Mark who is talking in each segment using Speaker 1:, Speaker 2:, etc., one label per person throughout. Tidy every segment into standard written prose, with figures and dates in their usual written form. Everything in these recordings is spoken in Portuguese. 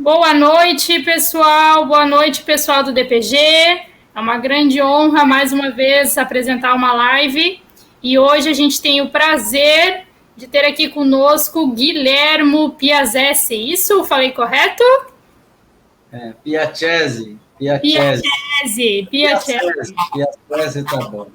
Speaker 1: Boa noite, pessoal. Boa noite, pessoal do DPG. É uma grande honra, mais uma vez, apresentar uma live. E hoje a gente tem o prazer de ter aqui conosco Guilhermo Piazessi. Isso, falei correto?
Speaker 2: Piacese. Piacese, tá bom.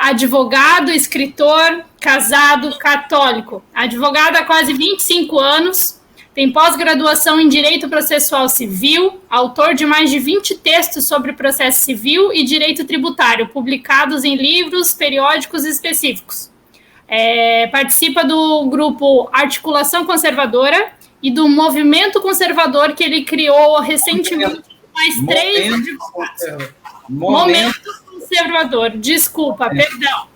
Speaker 1: Advogado, escritor, casado, católico. Advogado há quase 25 anos, tem pós-graduação em Direito Processual Civil, autor de mais de 20 textos sobre processo civil e direito tributário, publicados em livros, periódicos específicos. Participa do grupo Articulação Conservadora e do Movimento Conservador que ele criou recentemente com mais três advogados. Momento Conservador, desculpa, perdão.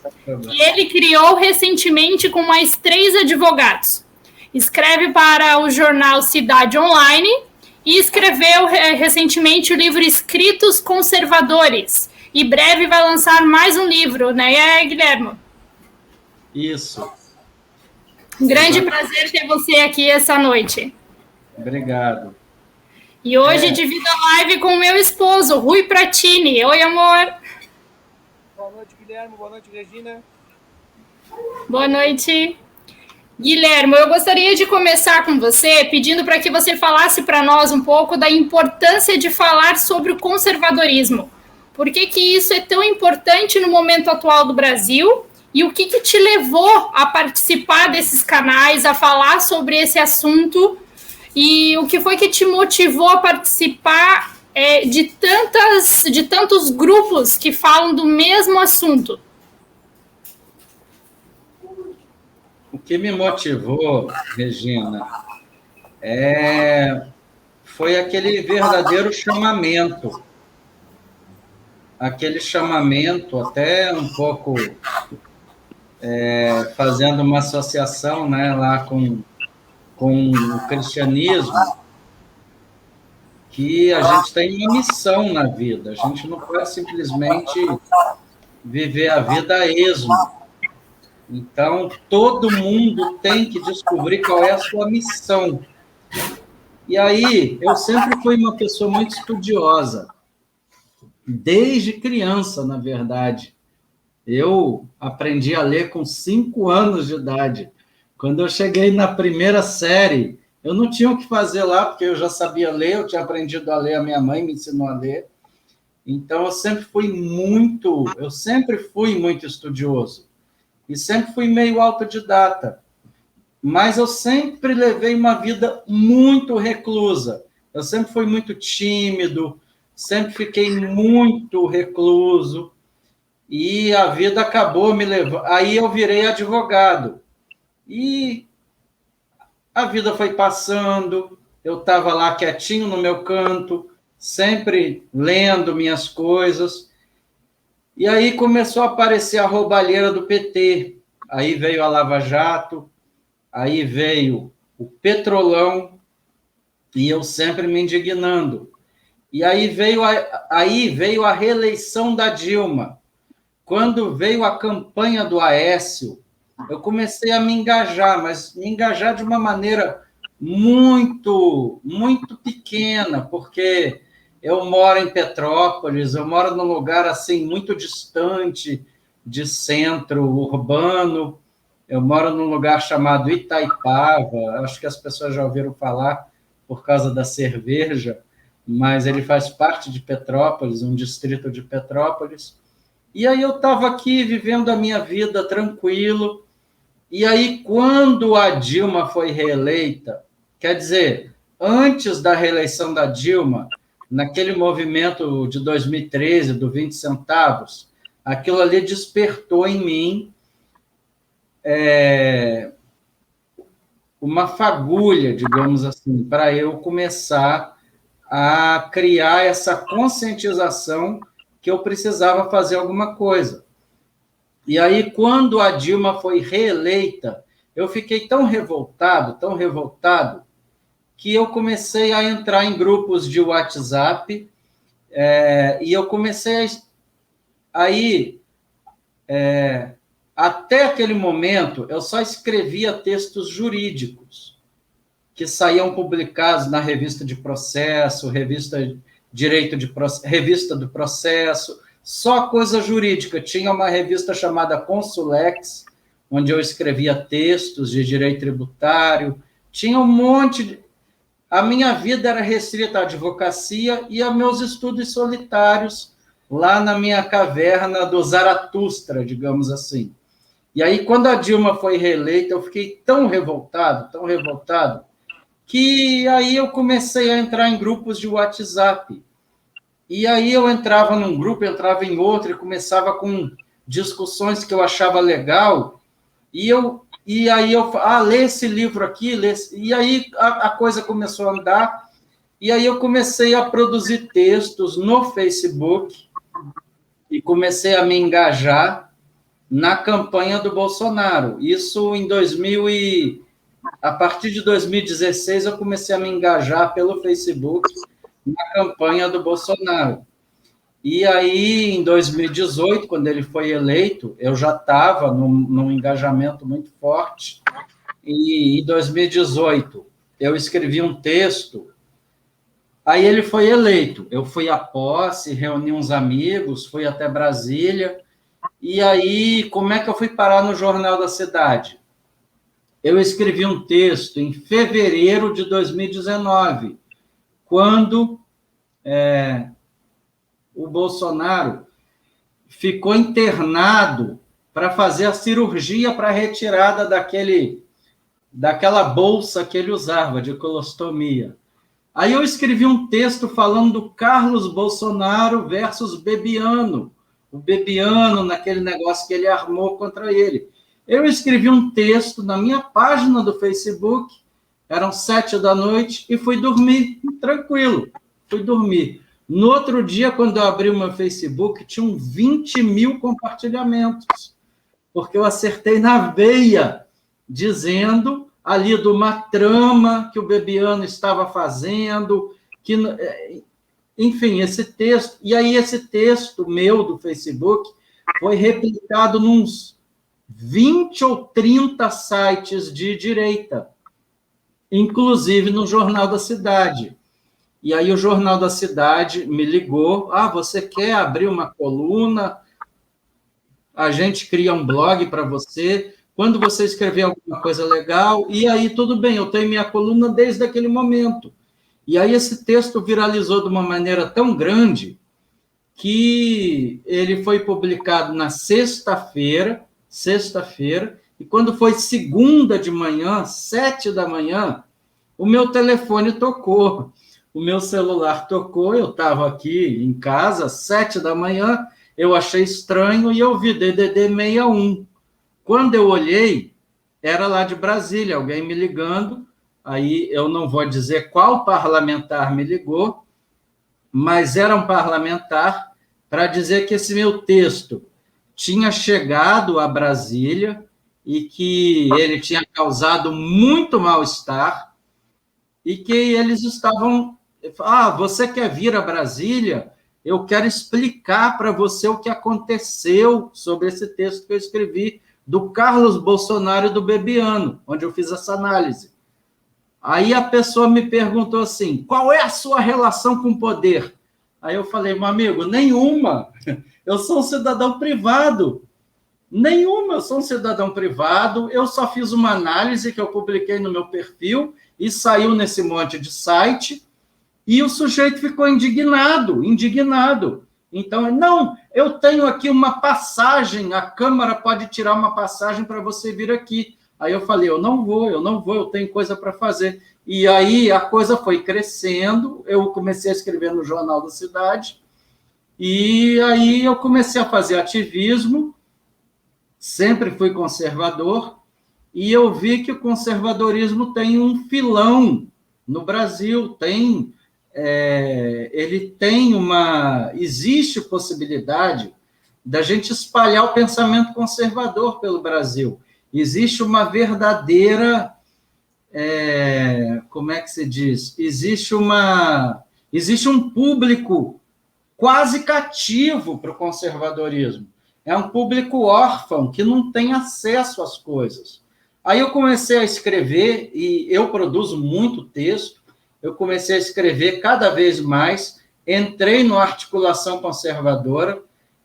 Speaker 1: E ele criou recentemente com mais 3 advogados. Escreve para o jornal Cidade Online e escreveu recentemente o livro Escritos Conservadores. E breve vai lançar mais um livro, né, Guilherme?
Speaker 2: Isso.
Speaker 1: Um grande prazer ter você aqui essa noite.
Speaker 2: Obrigado.
Speaker 1: E hoje divido a live com o meu esposo, Rui Pratini. Oi, amor.
Speaker 3: Boa noite, Guilherme. Boa noite, Regina.
Speaker 1: Boa noite. Guilherme, eu gostaria de começar com você pedindo para que você falasse para nós um pouco da importância de falar sobre o conservadorismo. Por que isso é tão importante no momento atual do Brasil? E o que te levou a participar desses canais, a falar sobre esse assunto? E o que foi que te motivou a participar de tantos grupos que falam do mesmo assunto?
Speaker 2: O que me motivou, Regina, foi aquele verdadeiro chamamento. Aquele chamamento, até um pouco fazendo uma associação, né, lá com o cristianismo, que a gente tem uma missão na vida. A gente não pode simplesmente viver a vida a esmo. Então, todo mundo tem que descobrir qual é a sua missão. E aí, eu sempre fui uma pessoa muito estudiosa, desde criança, na verdade. Eu aprendi a ler com 5 anos de idade. Quando eu cheguei na primeira série, eu não tinha o que fazer lá, porque eu já sabia ler, eu tinha aprendido a ler, a minha mãe me ensinou a ler. Então, eu sempre fui muito estudioso. E sempre fui meio autodidata. Mas eu sempre levei uma vida muito reclusa. Eu sempre fui muito tímido, sempre fiquei muito recluso. E a vida acabou me levando. Aí eu virei advogado. E a vida foi passando, eu estava lá quietinho no meu canto, sempre lendo minhas coisas. E aí começou a aparecer a roubalheira do PT. Aí veio a Lava Jato, aí veio o Petrolão, e eu sempre me indignando. E aí veio a reeleição da Dilma. Quando veio a campanha do Aécio, eu comecei a me engajar, mas me engajar de uma maneira muito, muito pequena, porque eu moro em Petrópolis, eu moro num lugar assim muito distante de centro urbano, eu moro num lugar chamado Itaipava, acho que as pessoas já ouviram falar por causa da cerveja, mas ele faz parte de Petrópolis, um distrito de Petrópolis. E aí eu estava aqui vivendo a minha vida tranquilo. E aí, quando a Dilma foi reeleita, quer dizer, antes da reeleição da Dilma, naquele movimento de 2013, do 20 centavos, aquilo ali despertou em mim uma fagulha, digamos assim, para eu começar a criar essa conscientização que eu precisava fazer alguma coisa. E aí, quando a Dilma foi reeleita, eu fiquei tão revoltado, que eu comecei a entrar em grupos de WhatsApp, e eu comecei até aquele momento, eu só escrevia textos jurídicos. que saíam publicados na revista de processo, revista do processo, só coisa jurídica. Tinha uma revista chamada Consulex, onde eu escrevia textos de direito tributário, tinha um monte de... A minha vida era restrita à advocacia e a meus estudos solitários, lá na minha caverna do Zaratustra, digamos assim. E aí, quando a Dilma foi reeleita, eu fiquei tão revoltado, que aí eu comecei a entrar em grupos de WhatsApp. E aí eu entrava num grupo, entrava em outro, e começava com discussões que eu achava legal, e aí eu lê esse livro aqui, e aí a coisa começou a andar, e aí eu comecei a produzir textos no Facebook, e comecei a me engajar na campanha do Bolsonaro. Isso em a partir de 2016, eu comecei a me engajar pelo Facebook na campanha do Bolsonaro. E aí, em 2018, quando ele foi eleito, eu já estava num engajamento muito forte. E em 2018, eu escrevi um texto. Aí ele foi eleito. Eu fui à posse, reuni uns amigos, fui até Brasília. E aí, como é que eu fui parar no Jornal da Cidade? Eu escrevi um texto em fevereiro de 2019, quando o Bolsonaro ficou internado para fazer a cirurgia para a retirada daquela bolsa que ele usava, de colostomia. Aí eu escrevi um texto falando do Carlos Bolsonaro versus Bebiano, o Bebiano naquele negócio que ele armou contra ele. Eu escrevi um texto na minha página do Facebook, eram 7h, e fui dormir, tranquilo, fui dormir. No outro dia, quando eu abri o meu Facebook, tinham 20 mil compartilhamentos, porque eu acertei na veia, dizendo ali de uma trama que o Bebiano estava fazendo, enfim, esse texto. E aí esse texto meu do Facebook foi replicado nos 20 ou 30 sites de direita, inclusive no Jornal da Cidade. E aí o Jornal da Cidade me ligou, você quer abrir uma coluna? A gente cria um blog para você, quando você escrever alguma coisa legal, e aí tudo bem, eu tenho minha coluna desde aquele momento. E aí esse texto viralizou de uma maneira tão grande que ele foi publicado na sexta-feira, e quando foi segunda de manhã, 7h, o meu telefone tocou, o meu celular tocou, eu estava aqui em casa, 7h, eu achei estranho e eu vi DDD 61. Quando eu olhei, era lá de Brasília, alguém me ligando, aí eu não vou dizer qual parlamentar me ligou, mas era um parlamentar para dizer que esse meu texto tinha chegado a Brasília e que ele tinha causado muito mal-estar e que eles estavam... você quer vir a Brasília? Eu quero explicar para você o que aconteceu sobre esse texto que eu escrevi do Carlos Bolsonaro e do Bebiano, onde eu fiz essa análise. Aí a pessoa me perguntou assim, qual é a sua relação com o poder? Aí eu falei, meu amigo, nenhuma. Eu sou um cidadão privado. Nenhuma, eu sou um cidadão privado. Eu só fiz uma análise que eu publiquei no meu perfil e saiu nesse monte de site. E o sujeito ficou indignado. Então, não, eu tenho aqui uma passagem, a Câmara pode tirar uma passagem para você vir aqui. Aí eu falei, eu não vou, eu tenho coisa para fazer. E aí a coisa foi crescendo, eu comecei a escrever no Jornal da Cidade, e aí eu comecei a fazer ativismo, sempre fui conservador, e eu vi que o conservadorismo tem um filão no Brasil, existe possibilidade da gente espalhar o pensamento conservador pelo Brasil. Existe uma verdadeira, como é que se diz? Existe um público quase cativo para o conservadorismo. É um público órfão, que não tem acesso às coisas. Aí eu comecei a escrever, e eu produzo muito texto, eu comecei a escrever cada vez mais, entrei no Articulação Conservadora,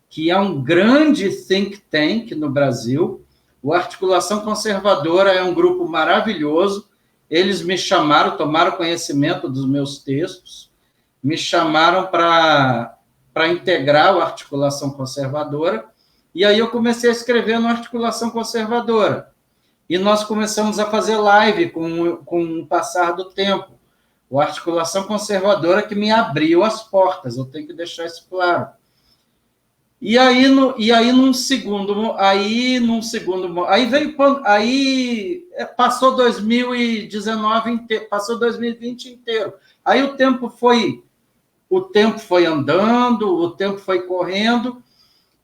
Speaker 2: que é um grande think tank no Brasil. O Articulação Conservadora é um grupo maravilhoso, eles me chamaram, tomaram conhecimento dos meus textos, me chamaram para integrar o Articulação Conservadora, e aí eu comecei a escrever no Articulação Conservadora. E nós começamos a fazer live com o passar do tempo. O Articulação Conservadora que me abriu as portas, eu tenho que deixar isso claro. Passou 2019 passou 2020 inteiro. Aí o tempo foi andando, o tempo foi correndo,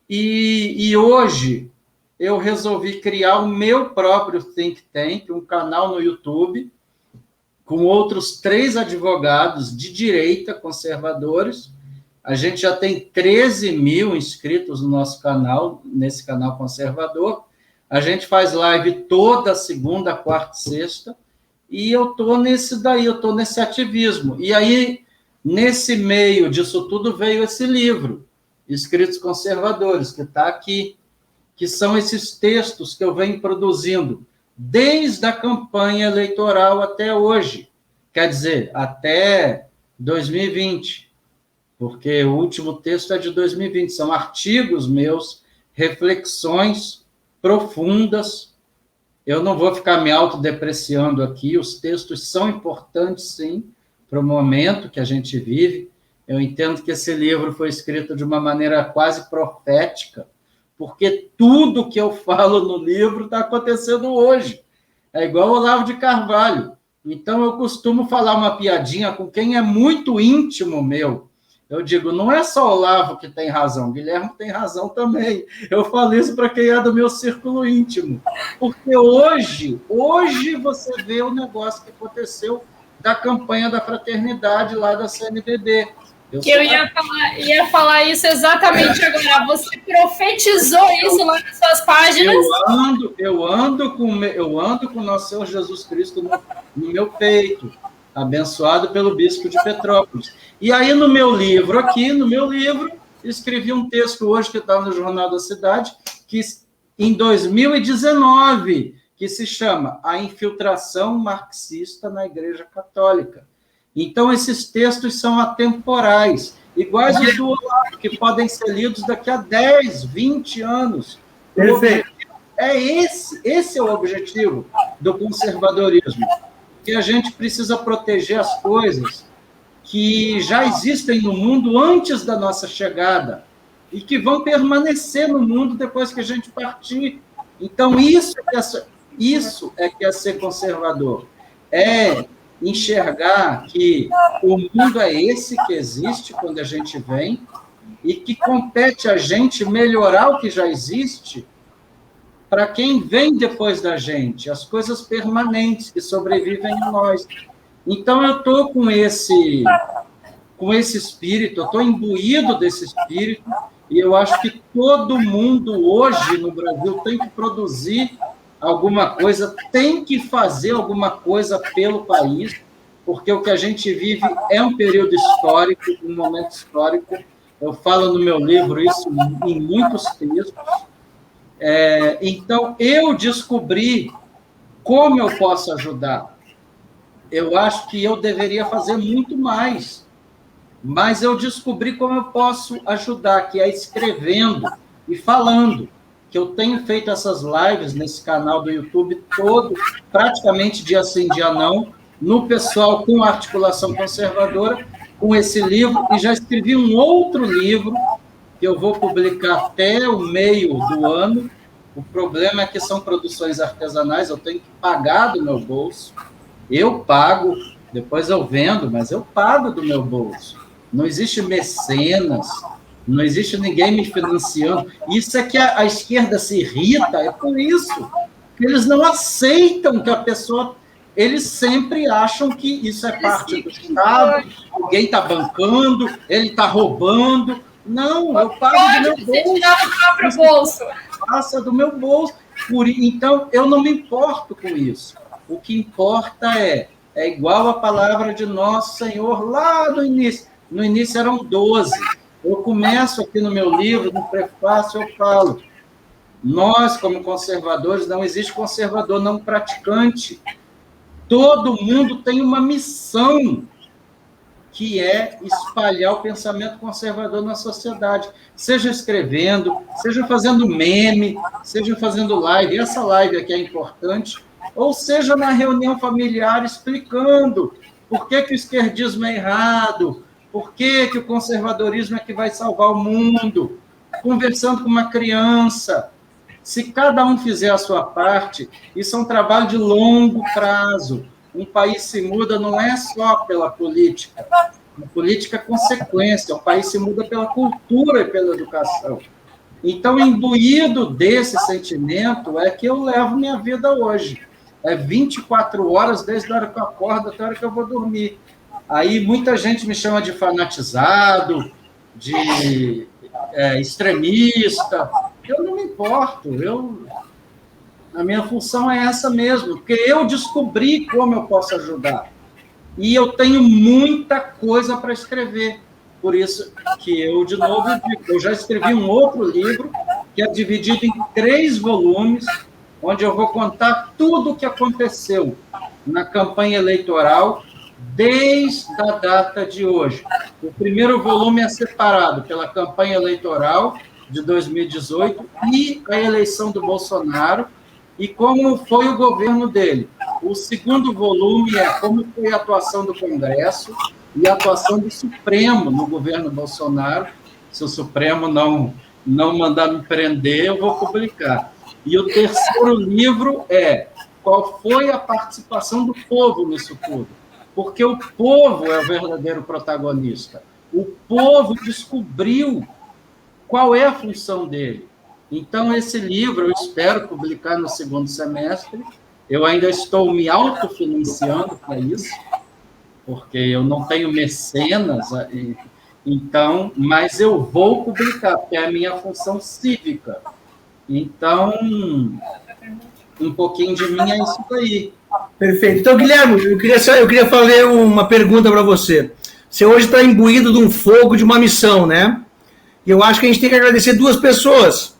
Speaker 2: e hoje eu resolvi criar o meu próprio think tank, um canal no YouTube, com outros 3 advogados de direita conservadores. A gente já tem 13 mil inscritos no nosso canal, nesse canal conservador. A gente faz live toda segunda, quarta e sexta, e eu estou nesse ativismo. E aí, nesse meio disso tudo, veio esse livro, Escritos Conservadores, que está aqui, que são esses textos que eu venho produzindo desde a campanha eleitoral até hoje, quer dizer, até 2020, porque o último texto é de 2020, são artigos meus, reflexões profundas. Eu não vou ficar me autodepreciando aqui, os textos são importantes, sim, para o momento que a gente vive. Eu entendo que esse livro foi escrito de uma maneira quase profética, porque tudo que eu falo no livro está acontecendo hoje. É igual o Olavo de Carvalho. Então, eu costumo falar uma piadinha com quem é muito íntimo meu. Eu digo, não é só o Olavo que tem razão, Guilherme tem razão também. Eu falo isso para quem é do meu círculo íntimo. Porque hoje você vê o negócio que aconteceu da campanha da fraternidade lá da CNBB.
Speaker 1: Eu ia falar isso exatamente agora. Você profetizou isso lá nas suas páginas.
Speaker 2: Eu ando com nosso Senhor Jesus Cristo no meu peito, abençoado pelo bispo de Petrópolis. E aí, no meu livro, escrevi um texto hoje que está no Jornal da Cidade, que em 2019, que se chama A Infiltração Marxista na Igreja Católica. Então, esses textos são atemporais, iguais os do Olavo, que podem ser lidos daqui a 10, 20 anos. Esse é o objetivo do conservadorismo, que a gente precisa proteger as coisas que já existem no mundo antes da nossa chegada e que vão permanecer no mundo depois que a gente partir. Então, isso é que é ser conservador. É enxergar que o mundo é esse que existe quando a gente vem e que compete a gente melhorar o que já existe para quem vem depois da gente, as coisas permanentes que sobrevivem a nós. Então, eu estou com esse espírito, eu estou imbuído desse espírito, e eu acho que todo mundo hoje no Brasil tem que produzir alguma coisa, tem que fazer alguma coisa pelo país, porque o que a gente vive é um período histórico, um momento histórico. Eu falo no meu livro isso em muitos textos. Então, eu descobri como eu posso ajudar. Eu acho que eu deveria fazer muito mais, mas eu descobri como eu posso ajudar, que é escrevendo e falando, que eu tenho feito essas lives nesse canal do YouTube todo, praticamente dia sim, dia não, no pessoal com Articulação Conservadora, com esse livro, e já escrevi um outro livro que eu vou publicar até o meio do ano. O problema é que são produções artesanais, eu tenho que pagar do meu bolso. Eu pago, depois eu vendo, mas eu pago do meu bolso. Não existe mecenas, não existe ninguém me financiando. Isso é que a esquerda se irrita, é por isso. Eles não aceitam que a pessoa... Eles sempre acham que isso é parte do Estado, alguém está bancando, ele está roubando. Não, eu pago do meu bolso.
Speaker 1: Tirar do próprio bolso.
Speaker 2: Passa do meu bolso. Então, eu não me importo com isso. O que importa é igual a palavra de Nosso Senhor lá no início. No início eram 12. Eu começo aqui no meu livro, no prefácio, eu falo, nós, como conservadores, não existe conservador não praticante. Todo mundo tem uma missão, que é espalhar o pensamento conservador na sociedade. Seja escrevendo, seja fazendo meme, seja fazendo live, essa live aqui é importante, ou seja na reunião familiar explicando por que o esquerdismo é errado, por que o conservadorismo é que vai salvar o mundo, conversando com uma criança. Se cada um fizer a sua parte, isso é um trabalho de longo prazo. Um país se muda não é só pela política. A política é consequência. O país se muda pela cultura e pela educação. Então, imbuído desse sentimento, é que eu levo minha vida hoje. É 24 horas, desde a hora que eu acordo até a hora que eu vou dormir. Aí, muita gente me chama de fanatizado, de extremista. Eu não me importo. A minha função é essa mesmo, porque eu descobri como eu posso ajudar. E eu tenho muita coisa para escrever. Por isso que eu, de novo, eu já escrevi um outro livro, que é dividido em 3 volumes, onde eu vou contar tudo o que aconteceu na campanha eleitoral, desde a data de hoje. O primeiro volume é separado pela campanha eleitoral de 2018 e a eleição do Bolsonaro, e como foi o governo dele. O segundo volume é como foi a atuação do Congresso e a atuação do Supremo no governo Bolsonaro. Se o Supremo não mandar me prender, eu vou publicar. E o terceiro livro é qual foi a participação do povo nisso tudo. Porque o povo é o verdadeiro protagonista. O povo descobriu qual é a função dele. Então, esse livro eu espero publicar no segundo semestre. Eu ainda estou me autofinanciando para isso, porque eu não tenho mecenas, então, mas eu vou publicar, porque é a minha função cívica. Então, um pouquinho de mim é isso aí.
Speaker 4: Perfeito. Então, Guilherme, eu queria fazer uma pergunta para você. Você hoje está imbuído de um fogo, de uma missão, né? E eu acho que a gente tem que agradecer 2 pessoas.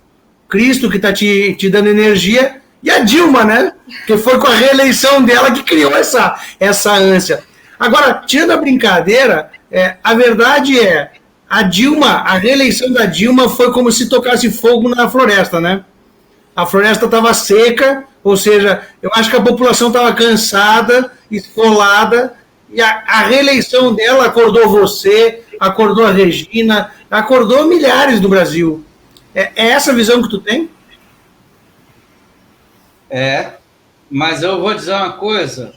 Speaker 4: Cristo, que está te dando energia, e a Dilma, né? Que foi com a reeleição dela que criou essa ânsia. Agora, tirando a brincadeira, a verdade é, a reeleição da Dilma foi como se tocasse fogo na floresta, né? A floresta estava seca, ou seja, eu acho que a população estava cansada, esfolada, e a reeleição dela acordou você, acordou a Regina, acordou milhares do Brasil. É essa a visão que tu tem?
Speaker 2: Mas eu vou dizer uma coisa.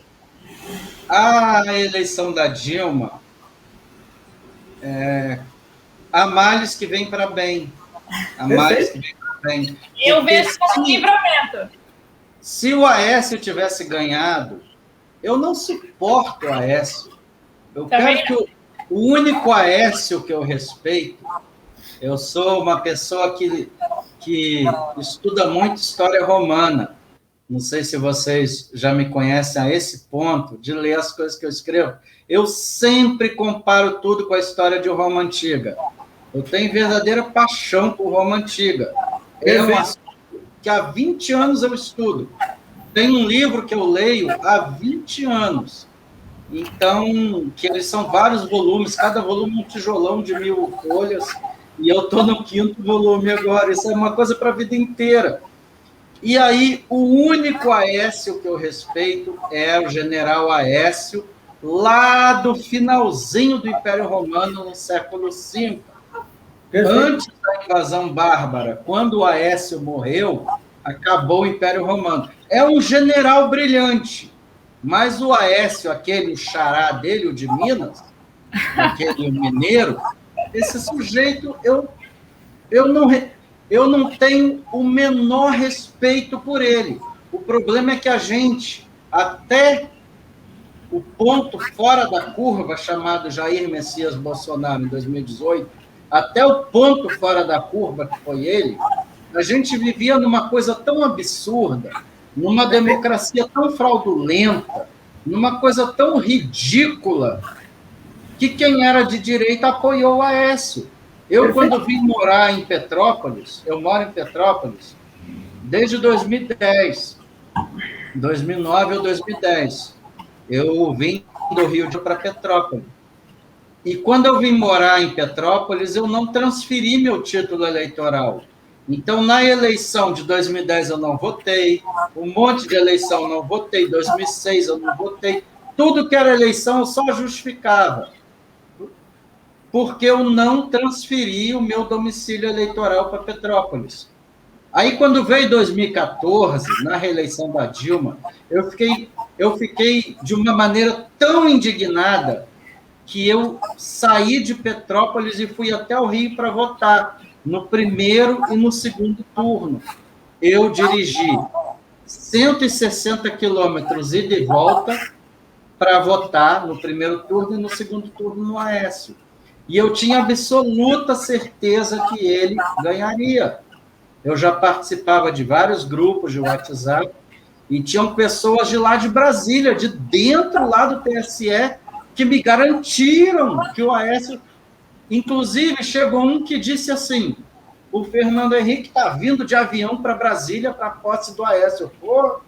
Speaker 2: A eleição da Dilma, há males que vem para bem. Há males que vem para bem.
Speaker 1: Eu vejo como livramento.
Speaker 2: Se o Aécio tivesse ganhado, eu não suporto o Aécio. Eu quero que o único Aécio que eu respeito, eu sou uma pessoa que estuda muito história romana. Não sei se vocês já me conhecem a esse ponto, de ler as coisas que eu escrevo. Eu sempre comparo tudo com a história de Roma Antiga. Eu tenho verdadeira paixão por Roma Antiga. É um assunto que há 20 anos eu estudo. Tem um livro que eu leio há 20 anos. Então, que eles são vários volumes, cada volume um tijolão de 1000 folhas, e eu estou no 5º volume agora. Isso é uma coisa para a vida inteira. E aí, o único Aécio que eu respeito é o general Aécio, lá do finalzinho do Império Romano, no século V. Antes da invasão bárbara, quando o Aécio morreu, acabou o Império Romano. É um general brilhante, mas o Aécio, aquele xará dele, o de Minas, aquele mineiro, esse sujeito, eu não tenho o menor respeito por ele. O problema é que a gente, até o ponto fora da curva, chamado Jair Messias Bolsonaro, em 2018, até o ponto fora da curva, que foi ele, A gente vivia numa coisa tão absurda, numa democracia tão fraudulenta, numa coisa tão ridícula, que quem era de direita apoiou o Aécio. Eu, quando vim morar em Petrópolis, eu moro em Petrópolis desde 2010, 2009 ou 2010. Eu vim do Rio para Petrópolis. E quando eu vim morar em Petrópolis, eu não transferi meu título eleitoral. Então, na eleição de 2010 eu não votei, um monte de eleição eu não votei, 2006 eu não votei, tudo que era eleição eu só justificava, porque eu não transferi o meu domicílio eleitoral para Petrópolis. Aí, quando veio 2014, na reeleição da Dilma, eu fiquei de uma maneira tão indignada que eu saí de Petrópolis e fui até o Rio para votar, no primeiro e no segundo turno. Eu dirigi 160 quilômetros ida e volta para votar no primeiro turno e no segundo turno no Aécio. E eu tinha absoluta certeza que ele ganharia. Eu já participava de vários grupos de WhatsApp e tinham pessoas de lá de Brasília, de dentro lá do TSE, que me garantiram que o Aécio... Inclusive, chegou um que disse assim, o Fernando Henrique está vindo de avião para Brasília para a posse do Aécio. Pô.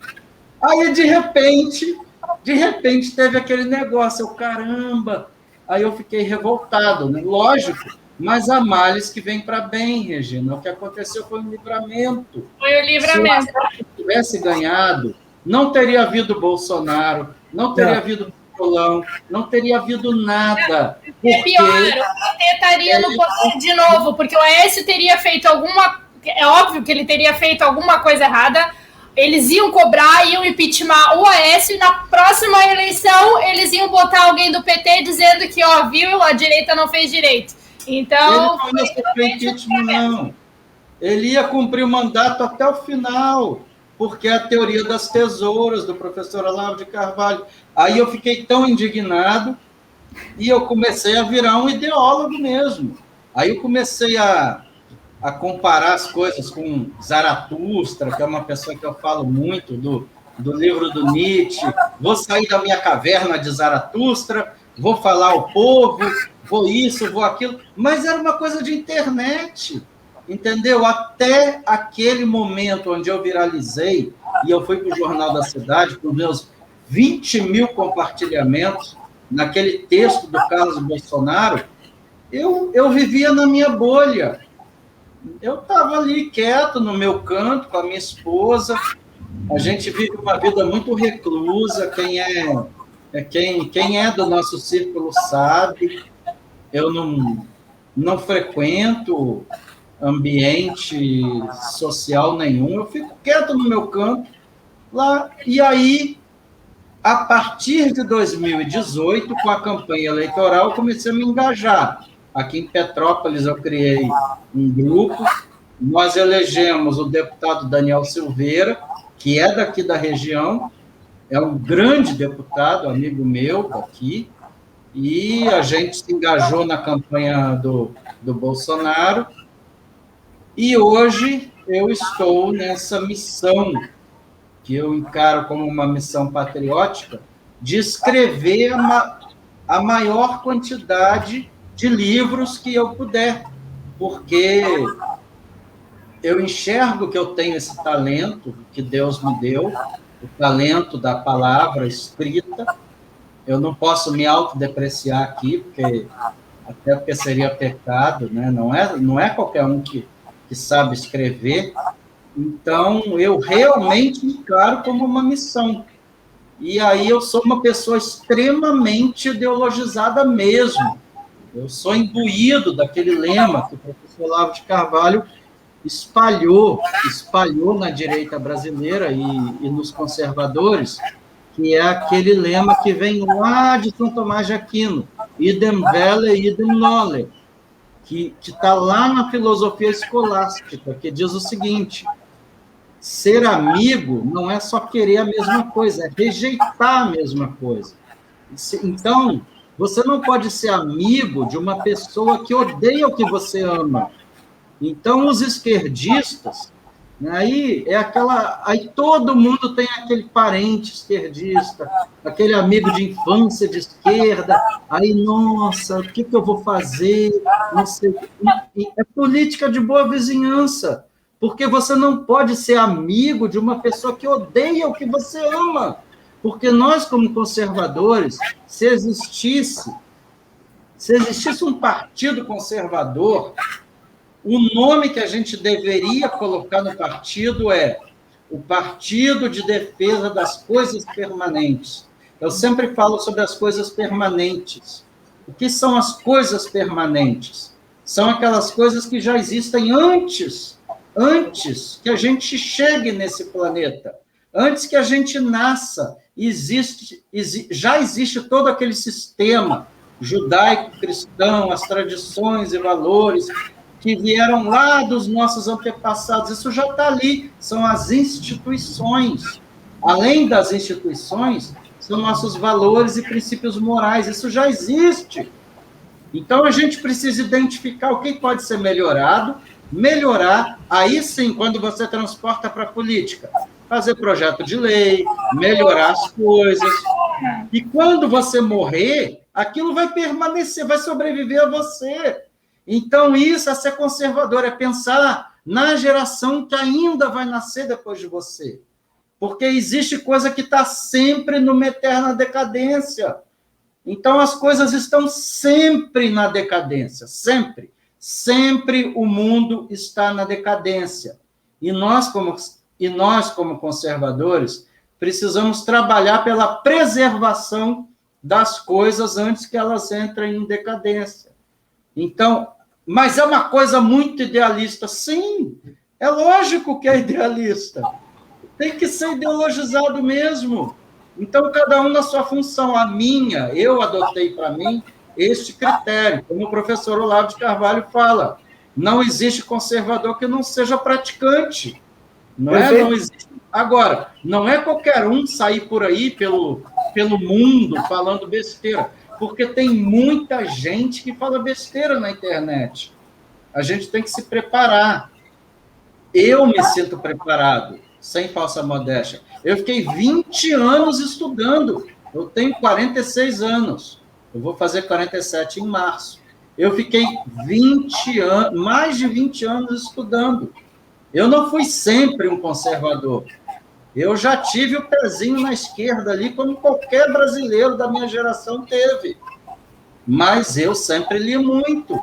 Speaker 2: Aí, de repente, teve aquele negócio, caramba. Aí eu fiquei revoltado, né? Lógico, mas há males que vêm para bem, Regina. O que aconteceu foi um livramento.
Speaker 1: Foi o livramento.
Speaker 2: Se o Aécio tivesse ganhado, não teria havido Bolsonaro, não teria havido Colão, não haria havido nada.
Speaker 1: É pior, o PT estaria no poder de novo, porque o Aécio teria feito alguma... É óbvio que ele teria feito alguma coisa errada, eles iam cobrar, iam impeachment o Aécio, e na próxima eleição eles iam botar alguém do PT dizendo que, ó, viu, a direita não fez direito. Então...
Speaker 2: Ele não ia sofrer impeachment, não. Ele ia cumprir o mandato até o final, porque é a teoria das tesouras, do professor Olavo de Carvalho. Aí eu fiquei tão indignado e eu comecei a virar um ideólogo mesmo. Aí eu comecei a comparar as coisas com Zaratustra, que é uma pessoa que eu falo muito, do livro do Nietzsche. Vou sair da minha caverna de Zaratustra, vou falar ao povo, vou isso, vou aquilo. Mas era uma coisa de internet, entendeu? Até aquele momento onde eu viralizei, e eu fui para o Jornal da Cidade, com meus 20 mil compartilhamentos, naquele texto do Carlos Bolsonaro, eu vivia na minha bolha. Eu estava ali quieto no meu canto com a minha esposa. A gente vive uma vida muito reclusa. Quem é do nosso círculo sabe. Eu não frequento ambiente social nenhum. Eu fico quieto no meu canto lá. E aí, a partir de 2018, com a campanha eleitoral, eu comecei a me engajar. Aqui em Petrópolis, eu criei um grupo, nós elegemos o deputado Daniel Silveira, que é daqui da região, é um grande deputado, amigo meu daqui, e a gente se engajou na campanha do Bolsonaro, e hoje eu estou nessa missão, que eu encaro como uma missão patriótica, de escrever a maior quantidade de livros que eu puder, porque eu enxergo que eu tenho esse talento que Deus me deu, o talento da palavra escrita. Eu não posso me autodepreciar aqui, até porque seria pecado, né? Não é qualquer um que sabe escrever. Então, eu realmente encaro como uma missão. E aí eu sou uma pessoa extremamente ideologizada mesmo. Eu sou imbuído daquele lema que o professor Olavo de Carvalho espalhou na direita brasileira e nos conservadores, que é aquele lema que vem lá de São Tomás de Aquino, idem vele, idem nole, que está lá na filosofia escolástica, que diz o seguinte: ser amigo não é só querer a mesma coisa, é rejeitar a mesma coisa. Então, você não pode ser amigo de uma pessoa que odeia o que você ama. Então, os esquerdistas, aí todo mundo tem aquele parente esquerdista, aquele amigo de infância de esquerda, aí, nossa, o que eu vou fazer? Não sei. É política de boa vizinhança, porque você não pode ser amigo de uma pessoa que odeia o que você ama, porque nós, como conservadores, se existisse um partido conservador, o nome que a gente deveria colocar no partido é o Partido de Defesa das Coisas Permanentes. Eu sempre falo sobre as coisas permanentes. O que são as coisas permanentes? São aquelas coisas que já existem antes que a gente chegue nesse planeta, antes que a gente nasça. Já existe todo aquele sistema judaico-cristão, as tradições e valores que vieram lá dos nossos antepassados. Isso já está ali, são as instituições. Além das instituições, são nossos valores e princípios morais. Isso já existe. Então, a gente precisa identificar o que pode ser melhorado, melhorar, aí sim, quando você transporta para a política, fazer projeto de lei, melhorar as coisas. E quando você morrer, aquilo vai permanecer, vai sobreviver a você. Então, isso é ser conservador, é pensar na geração que ainda vai nascer depois de você. Porque existe coisa que está sempre numa eterna decadência. Então, as coisas estão sempre na decadência, sempre. Sempre o mundo está na decadência. E nós, como conservadores, precisamos trabalhar pela preservação das coisas antes que elas entrem em decadência. Então, mas é uma coisa muito idealista. Sim, é lógico que é idealista. Tem que ser ideologizado mesmo. Então, cada um na sua função. A minha, eu adotei para mim este critério. Como o professor Olavo de Carvalho fala, não existe conservador que não seja praticante. Não é? Não existe. Agora, não é qualquer um sair por aí pelo mundo falando besteira, porque tem muita gente que fala besteira na internet. A gente tem que se preparar. Eu me sinto preparado, sem falsa modéstia. Eu fiquei 20 anos estudando. Eu tenho 46 anos. Eu vou fazer 47 em março. Eu fiquei mais de 20 anos estudando. Eu não fui sempre um conservador. Eu já tive o pezinho na esquerda ali, como qualquer brasileiro da minha geração teve. Mas eu sempre li muito.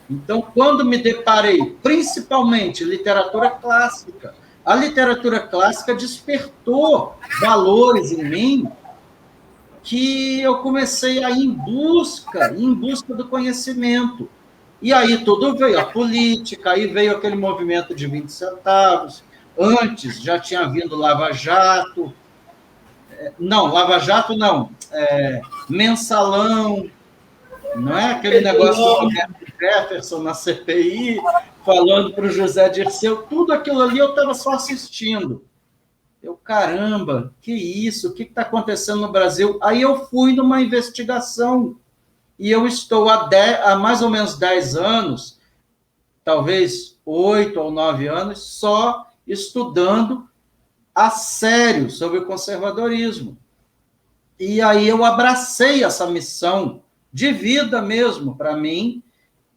Speaker 2: Então, quando me deparei, principalmente literatura clássica, a literatura clássica despertou valores em mim que eu comecei a ir em busca do conhecimento. E aí tudo veio, a política, aí veio aquele movimento de 20 centavos, antes já tinha vindo Lava Jato, Lava Jato não, Mensalão, não é aquele negócio do Roberto Jefferson na CPI, falando para o José Dirceu, tudo aquilo ali eu estava só assistindo. Caramba, que isso? O que está acontecendo no Brasil? Aí eu fui numa investigação, e eu estou há mais ou menos 10 anos, talvez 8 ou 9 anos, só estudando a sério sobre o conservadorismo. E aí eu abracei essa missão de vida mesmo, para mim,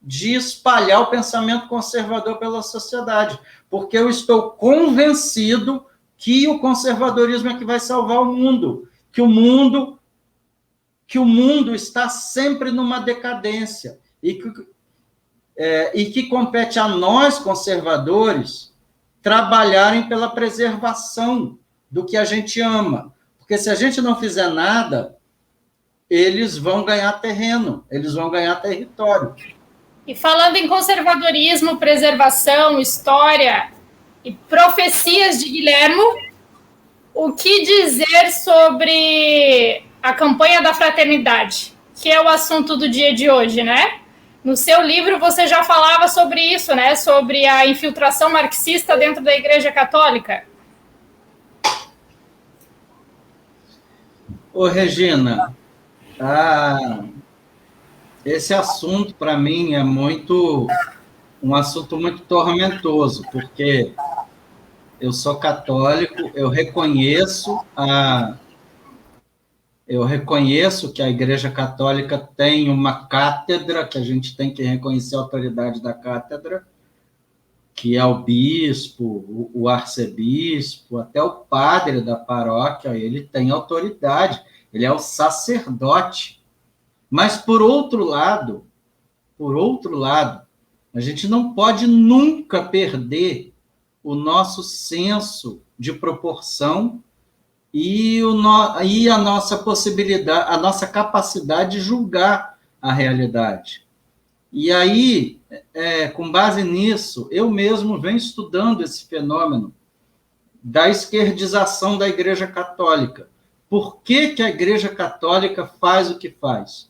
Speaker 2: de espalhar o pensamento conservador pela sociedade, porque eu estou convencido que o conservadorismo é que vai salvar o mundo, que o mundo está sempre numa decadência, e que compete a nós, conservadores, trabalharem pela preservação do que a gente ama, porque se a gente não fizer nada, eles vão ganhar terreno, eles vão ganhar território.
Speaker 1: E falando em conservadorismo, preservação, história e profecias de Guilhermo, o que dizer sobre a campanha da fraternidade, que é o assunto do dia de hoje, né? No seu livro você já falava sobre isso, né? Sobre a infiltração marxista dentro da Igreja Católica.
Speaker 2: Ô, Regina, esse assunto, para mim, é muito um assunto muito tormentoso, porque eu sou católico, eu reconheço que a Igreja Católica tem uma cátedra, que a gente tem que reconhecer a autoridade da cátedra, que é o bispo, o arcebispo, até o padre da paróquia, ele tem autoridade, ele é o sacerdote. Mas, por outro lado, a gente não pode nunca perder o nosso senso de proporção e a nossa possibilidade, a nossa capacidade de julgar a realidade. E aí, com base nisso, eu mesmo venho estudando esse fenômeno da esquerdização da Igreja Católica. Por que que a Igreja Católica faz o que faz?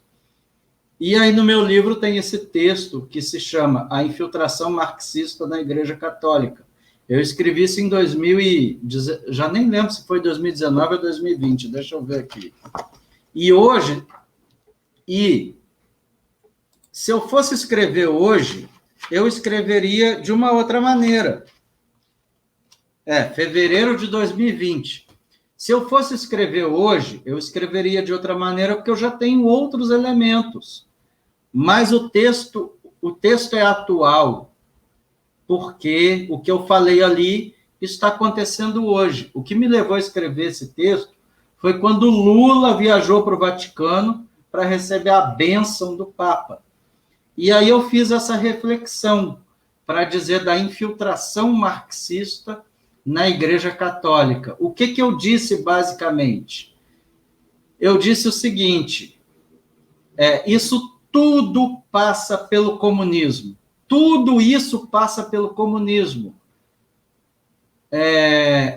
Speaker 2: E aí, no meu livro, tem esse texto que se chama A Infiltração Marxista na Igreja Católica. Eu escrevi isso em 2010, já nem lembro se foi 2019 ou 2020, deixa eu ver aqui. Se eu fosse escrever hoje, eu escreveria de uma outra maneira. Fevereiro de 2020. Se eu fosse escrever hoje, eu escreveria de outra maneira, porque eu já tenho outros elementos. Mas o texto é atual, porque o que eu falei ali está acontecendo hoje. O que me levou a escrever esse texto foi quando Lula viajou para o Vaticano para receber a bênção do Papa. E aí eu fiz essa reflexão para dizer da infiltração marxista na Igreja Católica. O que eu disse, basicamente? Eu disse o seguinte, isso tudo passa pelo comunismo. Tudo isso passa pelo comunismo.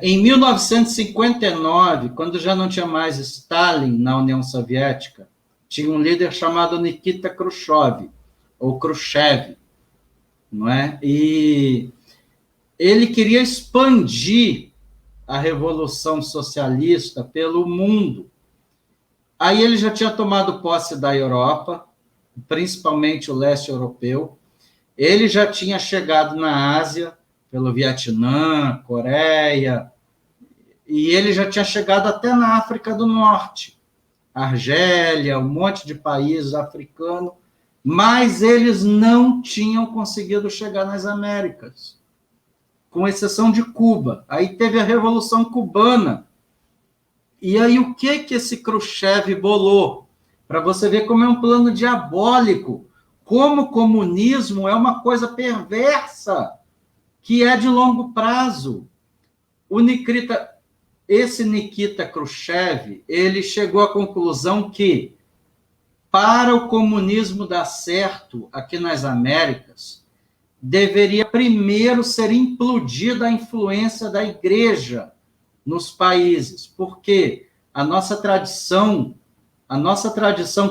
Speaker 2: Em 1959, quando já não tinha mais Stalin na União Soviética, tinha um líder chamado Nikita Khrushchev, ou Khrushchev, não é? E ele queria expandir a Revolução Socialista pelo mundo. Aí ele já tinha tomado posse da Europa, principalmente o leste europeu. Ele já tinha chegado na Ásia, pelo Vietnã, Coreia, e ele já tinha chegado até na África do Norte, Argélia, um monte de países africanos, mas eles não tinham conseguido chegar nas Américas, com exceção de Cuba. Aí teve a Revolução Cubana. E aí o que esse Khrushchev bolou? Para você ver como é um plano diabólico, como o comunismo é uma coisa perversa, que é de longo prazo. Esse Nikita Khrushchev, ele chegou à conclusão que, para o comunismo dar certo aqui nas Américas, deveria primeiro ser implodida a influência da Igreja nos países, porque a nossa tradição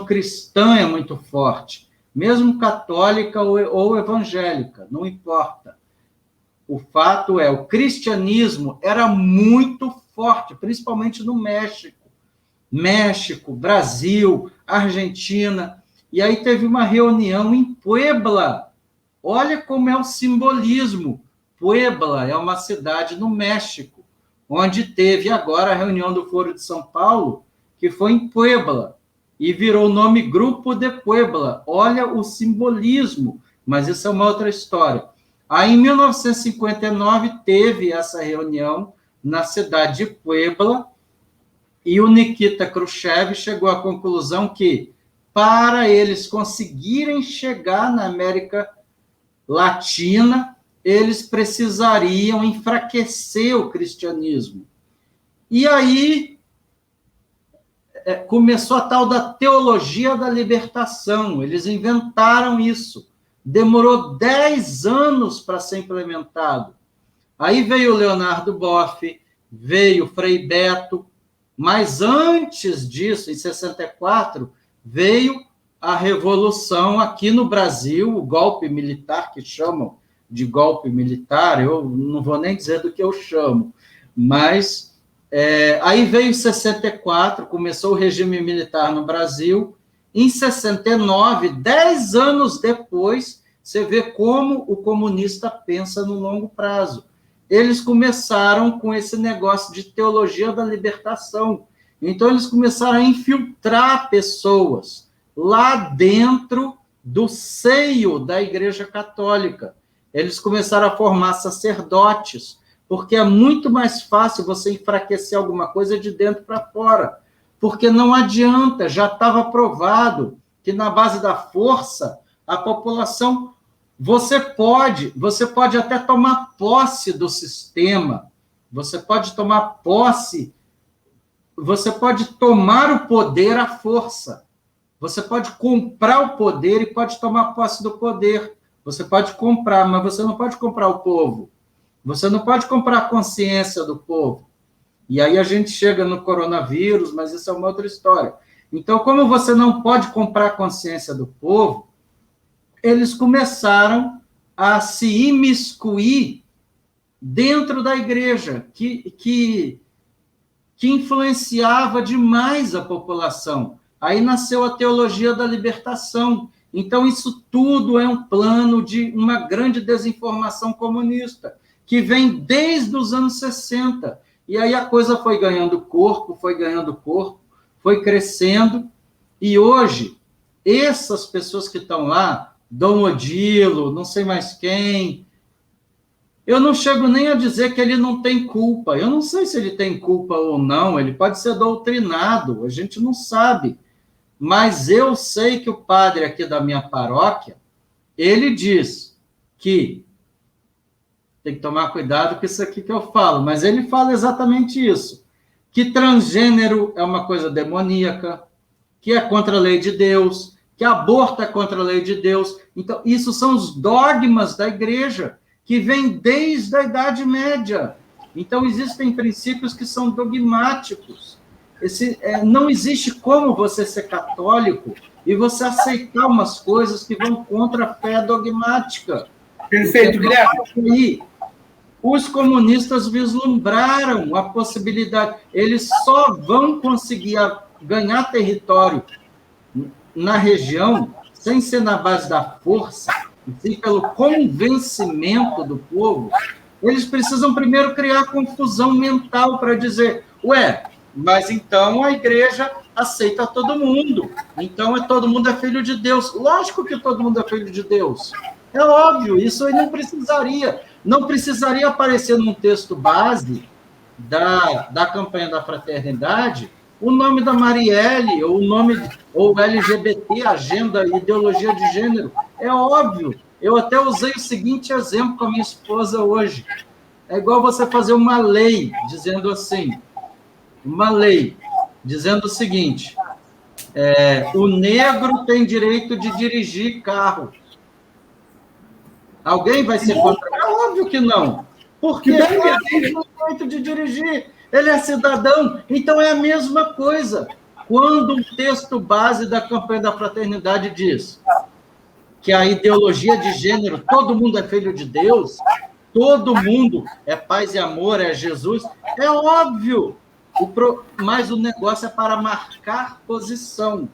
Speaker 2: cristã é muito forte, mesmo católica ou evangélica, não importa. O fato é, o cristianismo era muito forte, principalmente no México, Brasil, Argentina, e aí teve uma reunião em Puebla. Olha como é o simbolismo. Puebla é uma cidade no México, onde teve agora a reunião do Foro de São Paulo, que foi em Puebla, e virou o nome Grupo de Puebla. Olha o simbolismo, mas isso é uma outra história. Aí, em 1959, teve essa reunião na cidade de Puebla, e o Nikita Khrushchev chegou à conclusão que, para eles conseguirem chegar na América Latina, eles precisariam enfraquecer o cristianismo. E aí começou a tal da teologia da libertação. Eles inventaram isso. Demorou 10 anos para ser implementado. Aí veio o Leonardo Boff, veio o Frei Beto, mas antes disso, em 64, veio a Revolução aqui no Brasil, o golpe militar, que chamam de golpe militar, eu não vou nem dizer do que eu chamo, mas aí veio em 64, começou o regime militar no Brasil, em 69, 10 anos depois, Você vê como o comunista pensa no longo prazo. Eles começaram com esse negócio de teologia da libertação. Então, eles começaram a infiltrar pessoas lá dentro do seio da Igreja Católica. Eles começaram a formar sacerdotes, porque é muito mais fácil você enfraquecer alguma coisa de dentro para fora. Porque não adianta, já estava provado que na base da força, a população, você pode até tomar posse do sistema, você pode tomar posse, você pode tomar o poder à força, você pode comprar o poder e pode tomar posse do poder, você pode comprar, mas você não pode comprar o povo, você não pode comprar a consciência do povo. E aí a gente chega no coronavírus, mas isso é uma outra história. Então, como você não pode comprar a consciência do povo, eles começaram a se imiscuir dentro da igreja, que influenciava demais a população. Aí nasceu a teologia da libertação. Então, isso tudo é um plano de uma grande desinformação comunista, que vem desde os anos 60. E aí a coisa foi ganhando corpo, foi crescendo, e hoje, essas pessoas que estão lá, Dom Odilo, não sei mais quem, eu não chego nem a dizer que ele não tem culpa, eu não sei se ele tem culpa ou não, ele pode ser doutrinado, a gente não sabe, mas eu sei que o padre aqui da minha paróquia, ele diz que tem que tomar cuidado com isso aqui que eu falo, mas ele fala exatamente isso, que transgênero é uma coisa demoníaca, que é contra a lei de Deus, que aborto é contra a lei de Deus. Então, isso são os dogmas da igreja, que vêm desde a Idade Média. Então, existem princípios que são dogmáticos. Não existe como você ser católico e você aceitar umas coisas que vão contra a fé dogmática.
Speaker 4: Perfeito, Guilherme.
Speaker 2: Os comunistas vislumbraram a possibilidade, eles só vão conseguir ganhar território na região, sem ser na base da força, sim pelo convencimento do povo. Eles precisam primeiro criar confusão mental para dizer, mas então a igreja aceita todo mundo, então todo mundo é filho de Deus. Lógico que todo mundo é filho de Deus, é óbvio, isso aí não precisaria aparecer num texto base da campanha da fraternidade o nome da Marielle, ou LGBT, agenda, ideologia de gênero. É óbvio. Eu até usei o seguinte exemplo com a minha esposa hoje. É igual você fazer uma lei dizendo assim, o seguinte, o negro tem direito de dirigir carro. Alguém vai ser contra? É óbvio que não. Porque ele tem direito de dirigir. Ele é cidadão, então é a mesma coisa. Quando o texto base da campanha da fraternidade diz que a ideologia de gênero, todo mundo é filho de Deus, todo mundo é paz e amor, é Jesus, é óbvio, mas o negócio é para marcar posição.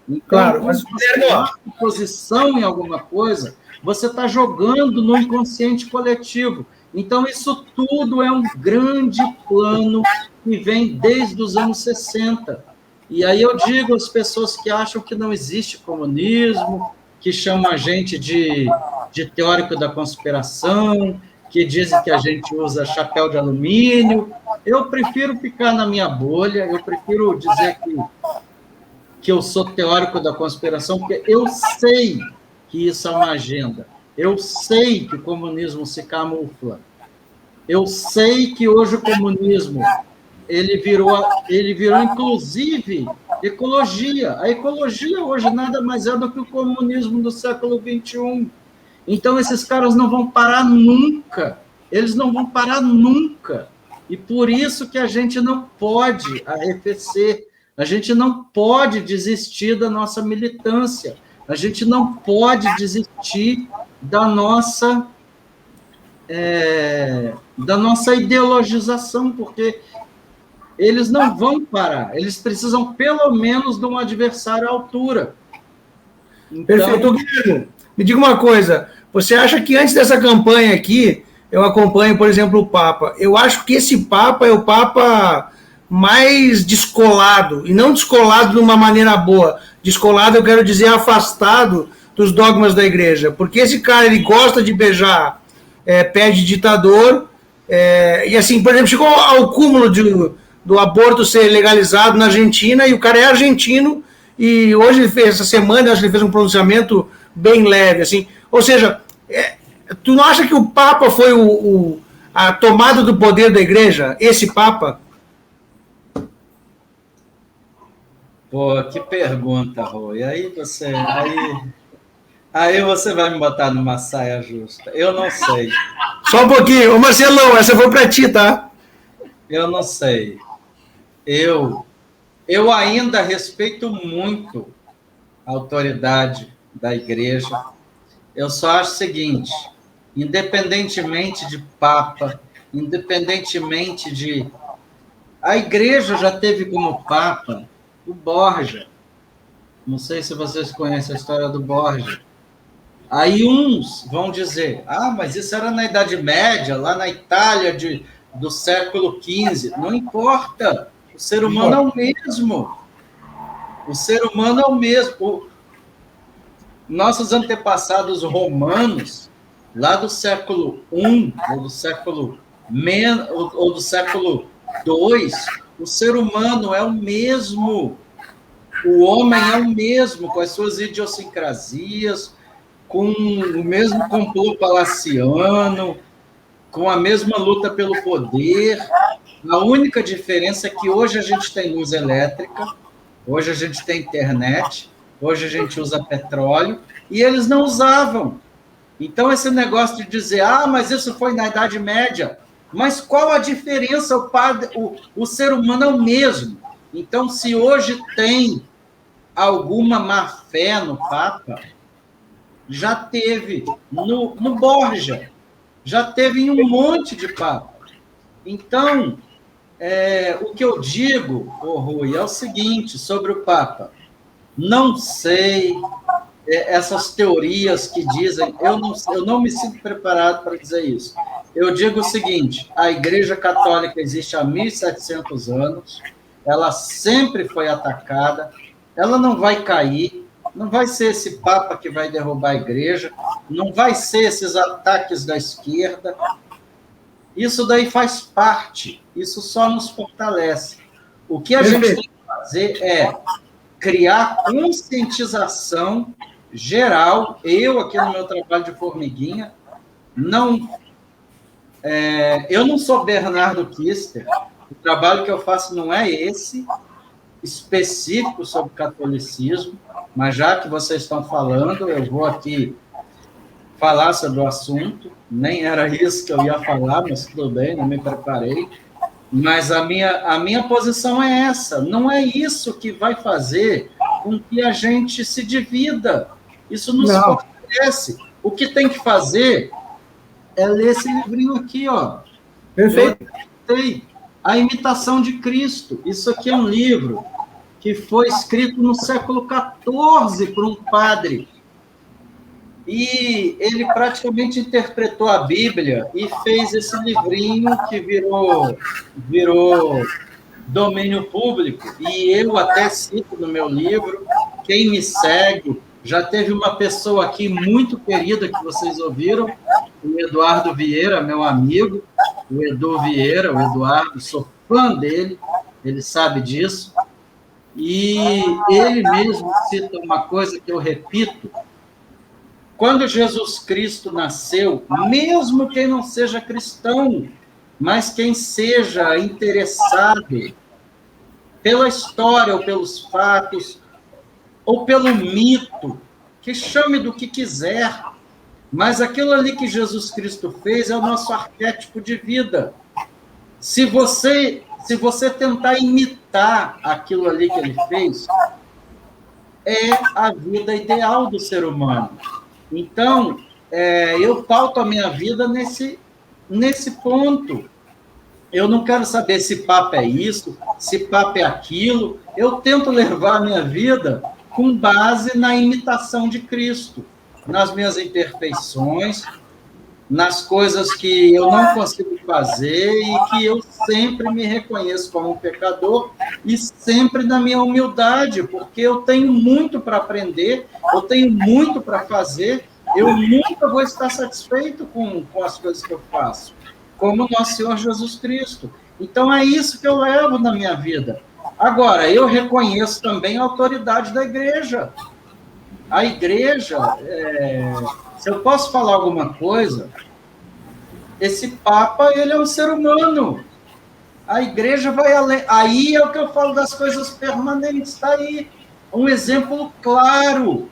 Speaker 2: Então,
Speaker 4: claro, mas
Speaker 2: você marca posição em alguma coisa, você está jogando no inconsciente coletivo. Então, isso tudo é um grande plano que vem desde os anos 60. E aí eu digo às pessoas que acham que não existe comunismo, que chamam a gente de teórico da conspiração, que dizem que a gente usa chapéu de alumínio. Eu prefiro ficar na minha bolha, eu prefiro dizer que eu sou teórico da conspiração, porque eu sei que isso é uma agenda. Eu sei que o comunismo se camufla. Eu sei que hoje o comunismo ele virou inclusive ecologia. A ecologia hoje nada mais é do que o comunismo do século XXI. Então esses caras não vão parar nunca. Eles não vão parar nunca. E por isso que a gente não pode arrefecer. A gente não pode desistir da nossa militância. A gente não pode desistir da nossa ideologização, porque eles não vão parar, eles precisam pelo menos de um adversário à altura. Então...
Speaker 4: Perfeito, Guilherme. Me diga uma coisa, você acha que antes dessa campanha aqui, eu acompanho, por exemplo, o Papa, eu acho que esse Papa é o Papa mais descolado, e não descolado de uma maneira boa, descolado eu quero dizer afastado dos dogmas da igreja, porque esse cara, ele gosta de beijar pé de ditador, e assim, por exemplo, chegou ao cúmulo do aborto ser legalizado na Argentina, e o cara é argentino, e hoje ele fez, essa semana, acho que ele fez um pronunciamento bem leve, assim, ou seja, tu não acha que o Papa foi a tomada do poder da igreja, esse Papa?
Speaker 2: Pô, que pergunta, Rui. Aí você vai me botar numa saia justa. Eu não sei.
Speaker 4: Só um pouquinho. Ô, Marcelão, essa foi para ti, tá?
Speaker 2: Eu não sei. Eu ainda respeito muito a autoridade da igreja. Eu só acho o seguinte, independentemente de Papa, independentemente de... A igreja já teve como Papa o Borgia. Não sei se vocês conhecem a história do Borgia. Aí uns vão dizer, mas isso era na Idade Média, lá na Itália do século XV. Não importa, o ser humano é o mesmo. O ser humano é o mesmo. Nossos antepassados romanos, lá do século I, ou do século II, o ser humano é o mesmo. O homem é o mesmo, com as suas idiosincrasias, com o mesmo complô palaciano, com a mesma luta pelo poder. A única diferença é que hoje a gente tem luz elétrica, hoje a gente tem internet, hoje a gente usa petróleo, e eles não usavam. Então, esse negócio de dizer, mas isso foi na Idade Média, mas qual a diferença? O ser humano é o mesmo. Então, se hoje tem alguma má-fé no Papa, já teve no Borgia, já teve em um monte de Papa. Então, o que eu digo, Rui, é o seguinte sobre o Papa. Não sei, essas teorias que dizem, eu não me sinto preparado para dizer isso. Eu digo o seguinte, a Igreja Católica existe há 1.700 anos, ela sempre foi atacada, ela não vai cair, não vai ser esse Papa que vai derrubar a Igreja, não vai ser esses ataques da esquerda. Isso daí faz parte, isso só nos fortalece. O que a gente tem que fazer é criar conscientização geral. Eu, aqui no meu trabalho de formiguinha, eu não sou Bernardo Kister, o trabalho que eu faço não é esse, específico sobre catolicismo, mas já que vocês estão falando, eu vou aqui falar sobre o assunto. Nem era isso que eu ia falar, mas tudo bem, não me preparei. Mas a minha posição é essa. Não é isso que vai fazer com que a gente se divida. Isso nos fortalece. O que tem que fazer é ler esse livrinho aqui, ó.
Speaker 4: Perfeito.
Speaker 2: A Imitação de Cristo. Isso aqui é um livro que foi escrito no século XIV por um padre. E ele praticamente interpretou a Bíblia e fez esse livrinho que virou domínio público. E eu até cito no meu livro, quem me segue, já teve uma pessoa aqui muito querida que vocês ouviram, o Eduardo Vieira, meu amigo, o Edu Vieira, o Eduardo, sou fã dele, ele sabe disso. E ele mesmo cita uma coisa que eu repito: quando Jesus Cristo nasceu, mesmo quem não seja cristão, mas quem seja interessado pela história, ou pelos fatos, ou pelo mito, que chame do que quiser, mas aquilo ali que Jesus Cristo fez é o nosso arquétipo de vida. Se você tentar imitar aquilo ali que ele fez, é a vida ideal do ser humano. Então, eu pauto a minha vida nesse ponto. Eu não quero saber se Papa é isso, se Papa é aquilo. Eu tento levar a minha vida com base na imitação de Cristo. nas minhas imperfeições, nas coisas que eu não consigo fazer e que eu sempre me reconheço como um pecador e sempre na minha humildade, porque eu tenho muito para aprender, eu tenho muito para fazer, eu nunca vou estar satisfeito com as coisas que eu faço, como nosso Senhor Jesus Cristo. Então, é isso que eu levo na minha vida. Agora, eu reconheço também a autoridade da igreja. A igreja, se eu posso falar alguma coisa, esse Papa, ele é um ser humano. A igreja vai além. Aí é o que eu falo das coisas permanentes. Está aí um exemplo claro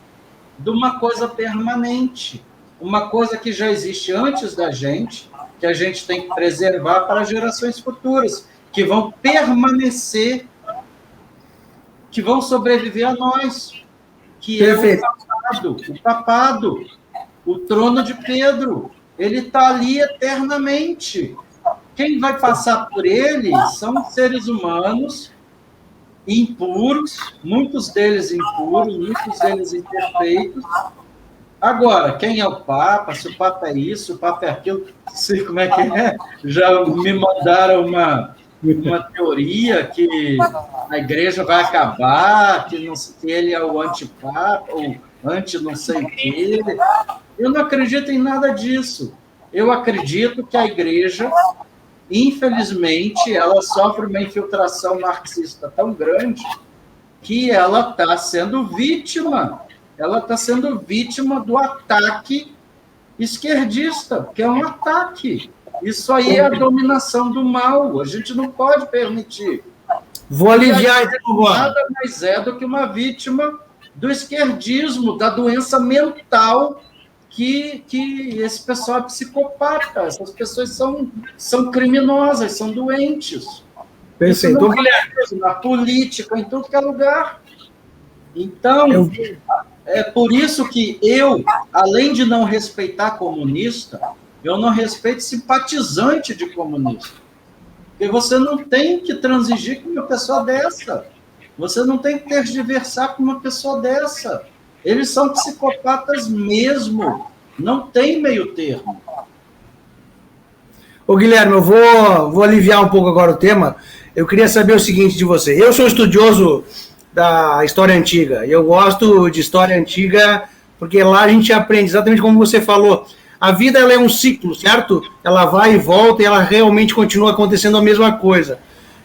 Speaker 2: de uma coisa permanente. Uma coisa que já existe antes da gente, que a gente tem que preservar para gerações futuras, que vão permanecer, que vão sobreviver a nós, que
Speaker 4: Perfeito.
Speaker 2: é o papado, o trono de Pedro, ele está ali eternamente. Quem vai passar por ele são seres humanos impuros, muitos deles impuros, muitos deles imperfeitos. Agora, quem é o Papa? Se o Papa é isso, o Papa é aquilo, não sei como é que é. Já me mandaram uma teoria que a igreja vai acabar, que ele é o antipapa, ou anti não sei o quê. Eu não acredito em nada disso. Eu acredito que a igreja, infelizmente, ela sofre uma infiltração marxista tão grande que ela está sendo vítima. Ela está sendo vítima do ataque esquerdista, que é um ataque. Isso aí é a dominação do mal. A gente não pode permitir.
Speaker 4: Vou aliviar então agora.
Speaker 2: Nada mais é do que uma vítima do esquerdismo, da doença mental que esse pessoal é psicopata. Essas pessoas são criminosas, são doentes.
Speaker 4: Perfeito.
Speaker 2: Na política, em tudo que é lugar. Então, é por isso que eu, além de não respeitar comunista, eu não respeito simpatizante de comunista. Porque você não tem que transigir com uma pessoa dessa. Você não tem que tergiversar com uma pessoa dessa. Eles são psicopatas mesmo. Não tem meio termo.
Speaker 4: Ô, Guilherme, eu vou aliviar um pouco agora o tema. Eu queria saber o seguinte de você. Eu sou estudioso da história antiga. E eu gosto de história antiga porque lá a gente aprende exatamente como você falou. A vida ela é um ciclo, certo? Ela vai e volta e ela realmente continua acontecendo a mesma coisa.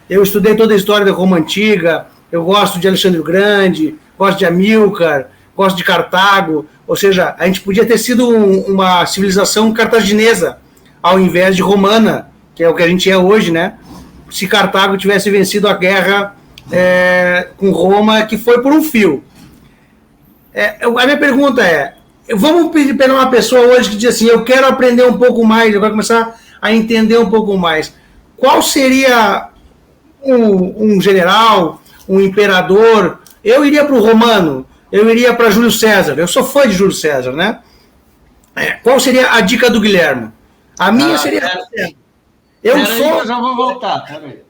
Speaker 4: Eu estudei toda a história da Roma Antiga, eu gosto de Alexandre o Grande, gosto de Amílcar, gosto de Cartago. Ou seja, a gente podia ter sido uma civilização cartaginesa ao invés de romana, que é o que a gente é hoje, né? Se Cartago tivesse vencido a guerra com Roma, que foi por um fio. A minha pergunta é, vamos pegar uma pessoa hoje que diz assim, eu quero aprender um pouco mais, eu quero começar a entender um pouco mais. Qual seria um general, um imperador? Eu iria para o romano, eu iria para Júlio César, eu sou fã de Júlio César, né? Qual seria a dica do Guilherme? A minha seria... Eu já
Speaker 2: vou voltar, peraí.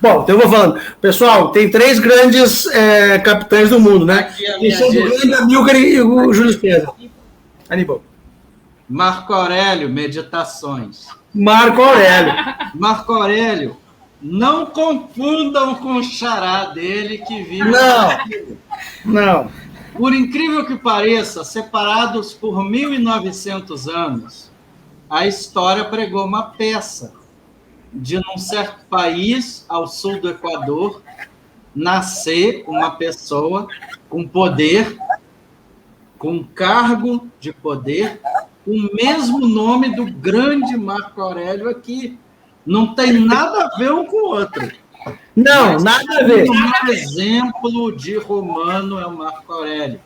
Speaker 4: Bom, então eu vou falando. Pessoal, tem 3 grandes capitães do mundo, né? O grande Amílcar e o Júlio César. Aníbal.
Speaker 2: Marco Aurélio, Meditações.
Speaker 4: Marco Aurélio.
Speaker 2: Marco Aurélio, não confundam com o xará dele que vive...
Speaker 4: Não.
Speaker 2: Por incrível que pareça, separados por 1.900 anos, a história pregou uma peça de, num certo país ao sul do Equador, nascer uma pessoa com poder, com cargo de poder, com o mesmo nome do grande Marco Aurélio aqui. Não tem nada a ver um com o outro.
Speaker 4: Não, nada a ver.
Speaker 2: Um exemplo de romano é o Marco Aurélio,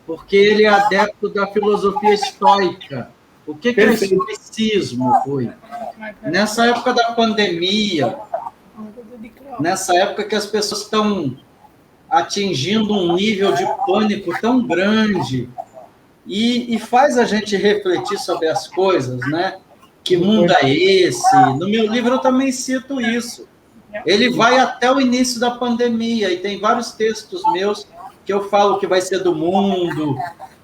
Speaker 2: porque ele é adepto da filosofia estoica. O que é o estoicismo? Foi nessa época da pandemia, nessa época que as pessoas estão atingindo um nível de pânico tão grande e faz a gente refletir sobre as coisas, né? Que mundo é esse? No meu livro eu também cito isso. Ele vai até o início da pandemia e tem vários textos meus que eu falo que vai ser do mundo.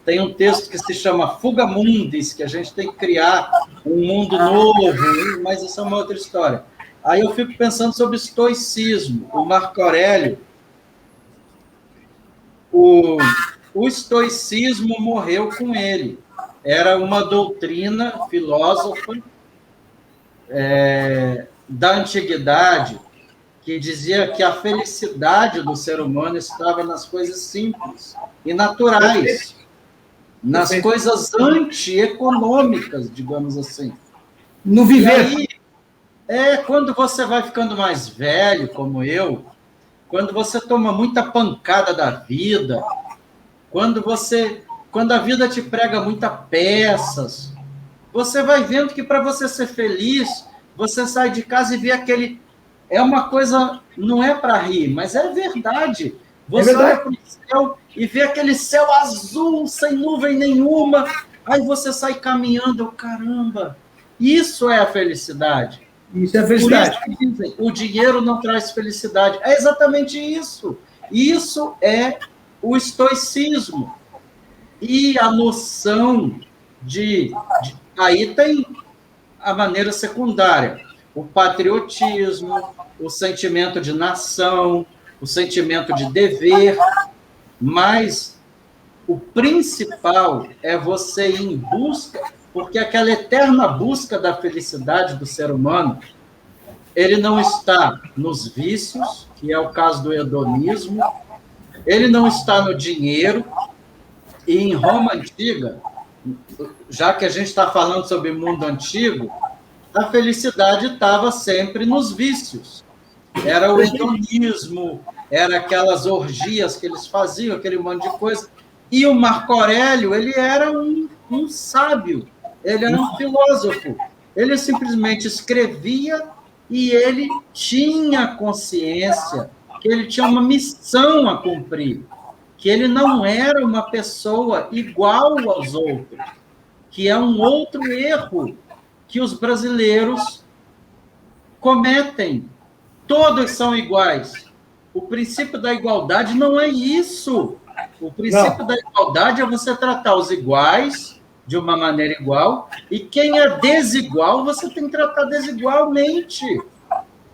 Speaker 2: Tem um texto que se chama Fuga Mundis, que a gente tem que criar um mundo novo, mas isso é uma outra história. Aí eu fico pensando sobre estoicismo. O Marco Aurélio, o estoicismo morreu com ele. Era uma doutrina filósofa da antiguidade que dizia que a felicidade do ser humano estava nas coisas simples e naturais, nas coisas antieconômicas, digamos assim.
Speaker 4: No viver.
Speaker 2: E aí, quando você vai ficando mais velho, como eu, quando você toma muita pancada da vida, quando a vida te prega muitas peças, você vai vendo que para você ser feliz, você sai de casa e vê aquele... É uma coisa, não é para rir, mas é verdade. Você olha para o céu e vê aquele céu azul, sem nuvem nenhuma, aí você sai caminhando, caramba, isso é a felicidade.
Speaker 4: Isso é a felicidade.
Speaker 2: Por isso que dizem, o dinheiro não traz felicidade. É exatamente isso. Isso é o estoicismo. E a noção aí tem a maneira secundária. O patriotismo, o sentimento de nação, o sentimento de dever, mas o principal é você ir em busca, porque aquela eterna busca da felicidade do ser humano, ele não está nos vícios, que é o caso do hedonismo, ele não está no dinheiro, e em Roma Antiga, já que a gente está falando sobre o mundo antigo, a felicidade estava sempre nos vícios. Era o hedonismo, era aquelas orgias que eles faziam, aquele monte de coisa. E o Marco Aurélio, ele era um sábio, ele era um filósofo. Ele simplesmente escrevia e ele tinha consciência que ele tinha uma missão a cumprir, que ele não era uma pessoa igual aos outros, que é um outro erro que os brasileiros cometem. Todos são iguais. O princípio da igualdade não é isso. O princípio da igualdade é você tratar os iguais de uma maneira igual, e quem é desigual, você tem que tratar desigualmente.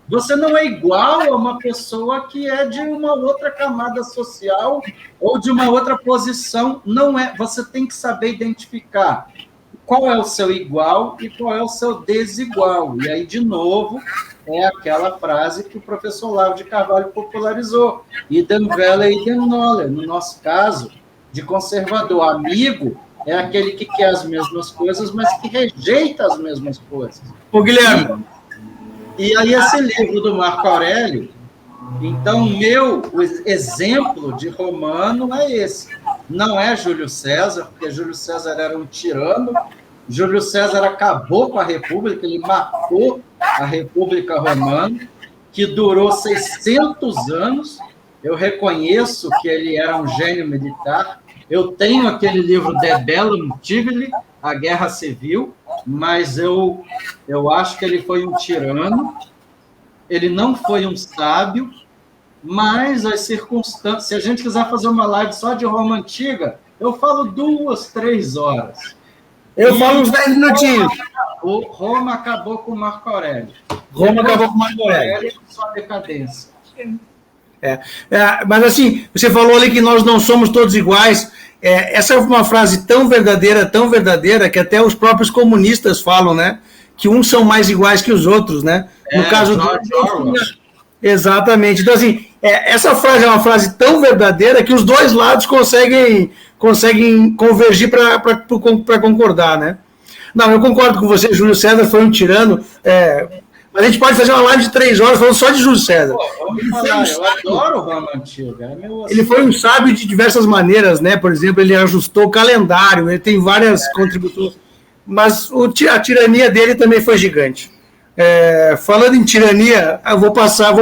Speaker 2: Você não é igual a uma pessoa que é de uma outra camada social ou de uma outra posição. Não é. Você tem que saber identificar qual é o seu igual e qual é o seu desigual. E aí, de novo, é aquela frase que o professor Olavo de Carvalho popularizou. Idem vele, idem nole. No nosso caso, de conservador, amigo é aquele que quer as mesmas coisas, mas que rejeita as mesmas coisas.
Speaker 4: Ô, Guilherme.
Speaker 2: E aí, esse livro do Marco Aurélio, então, o exemplo de romano é esse. Não é Júlio César, porque Júlio César era um tirano. Júlio César acabou com a República, ele matou a República Romana, que durou 600 anos. Eu reconheço que ele era um gênio militar. Eu tenho aquele livro De Bellum Tivoli, A Guerra Civil, mas eu acho que ele foi um tirano, ele não foi um sábio, mas as circunstâncias... Se a gente quiser fazer uma live só de Roma Antiga, eu falo 2, 3 horas.
Speaker 4: Eu falo uns 10 minutinhos.
Speaker 2: Roma acabou com Marco Aurélio.
Speaker 4: Roma acabou com Marco Aurélio.
Speaker 2: Só decadência.
Speaker 4: Mas assim, você falou ali que nós não somos todos iguais. Essa é uma frase tão verdadeira, que até os próprios comunistas falam, né? Que uns são mais iguais que os outros, né? No caso do... Exatamente. Então, assim, essa frase é uma frase tão verdadeira que os dois lados conseguem convergir para concordar, né? Não, eu concordo com você, Júlio César foi um tirano, mas a gente pode fazer uma live de 3 horas falando só de Júlio César.
Speaker 2: Eu adoro o Roma Antigo.
Speaker 4: Ele foi um sábio de diversas maneiras, né? Por exemplo, ele ajustou o calendário, ele tem várias contribuições, mas a tirania dele também foi gigante. Falando em tirania, eu vou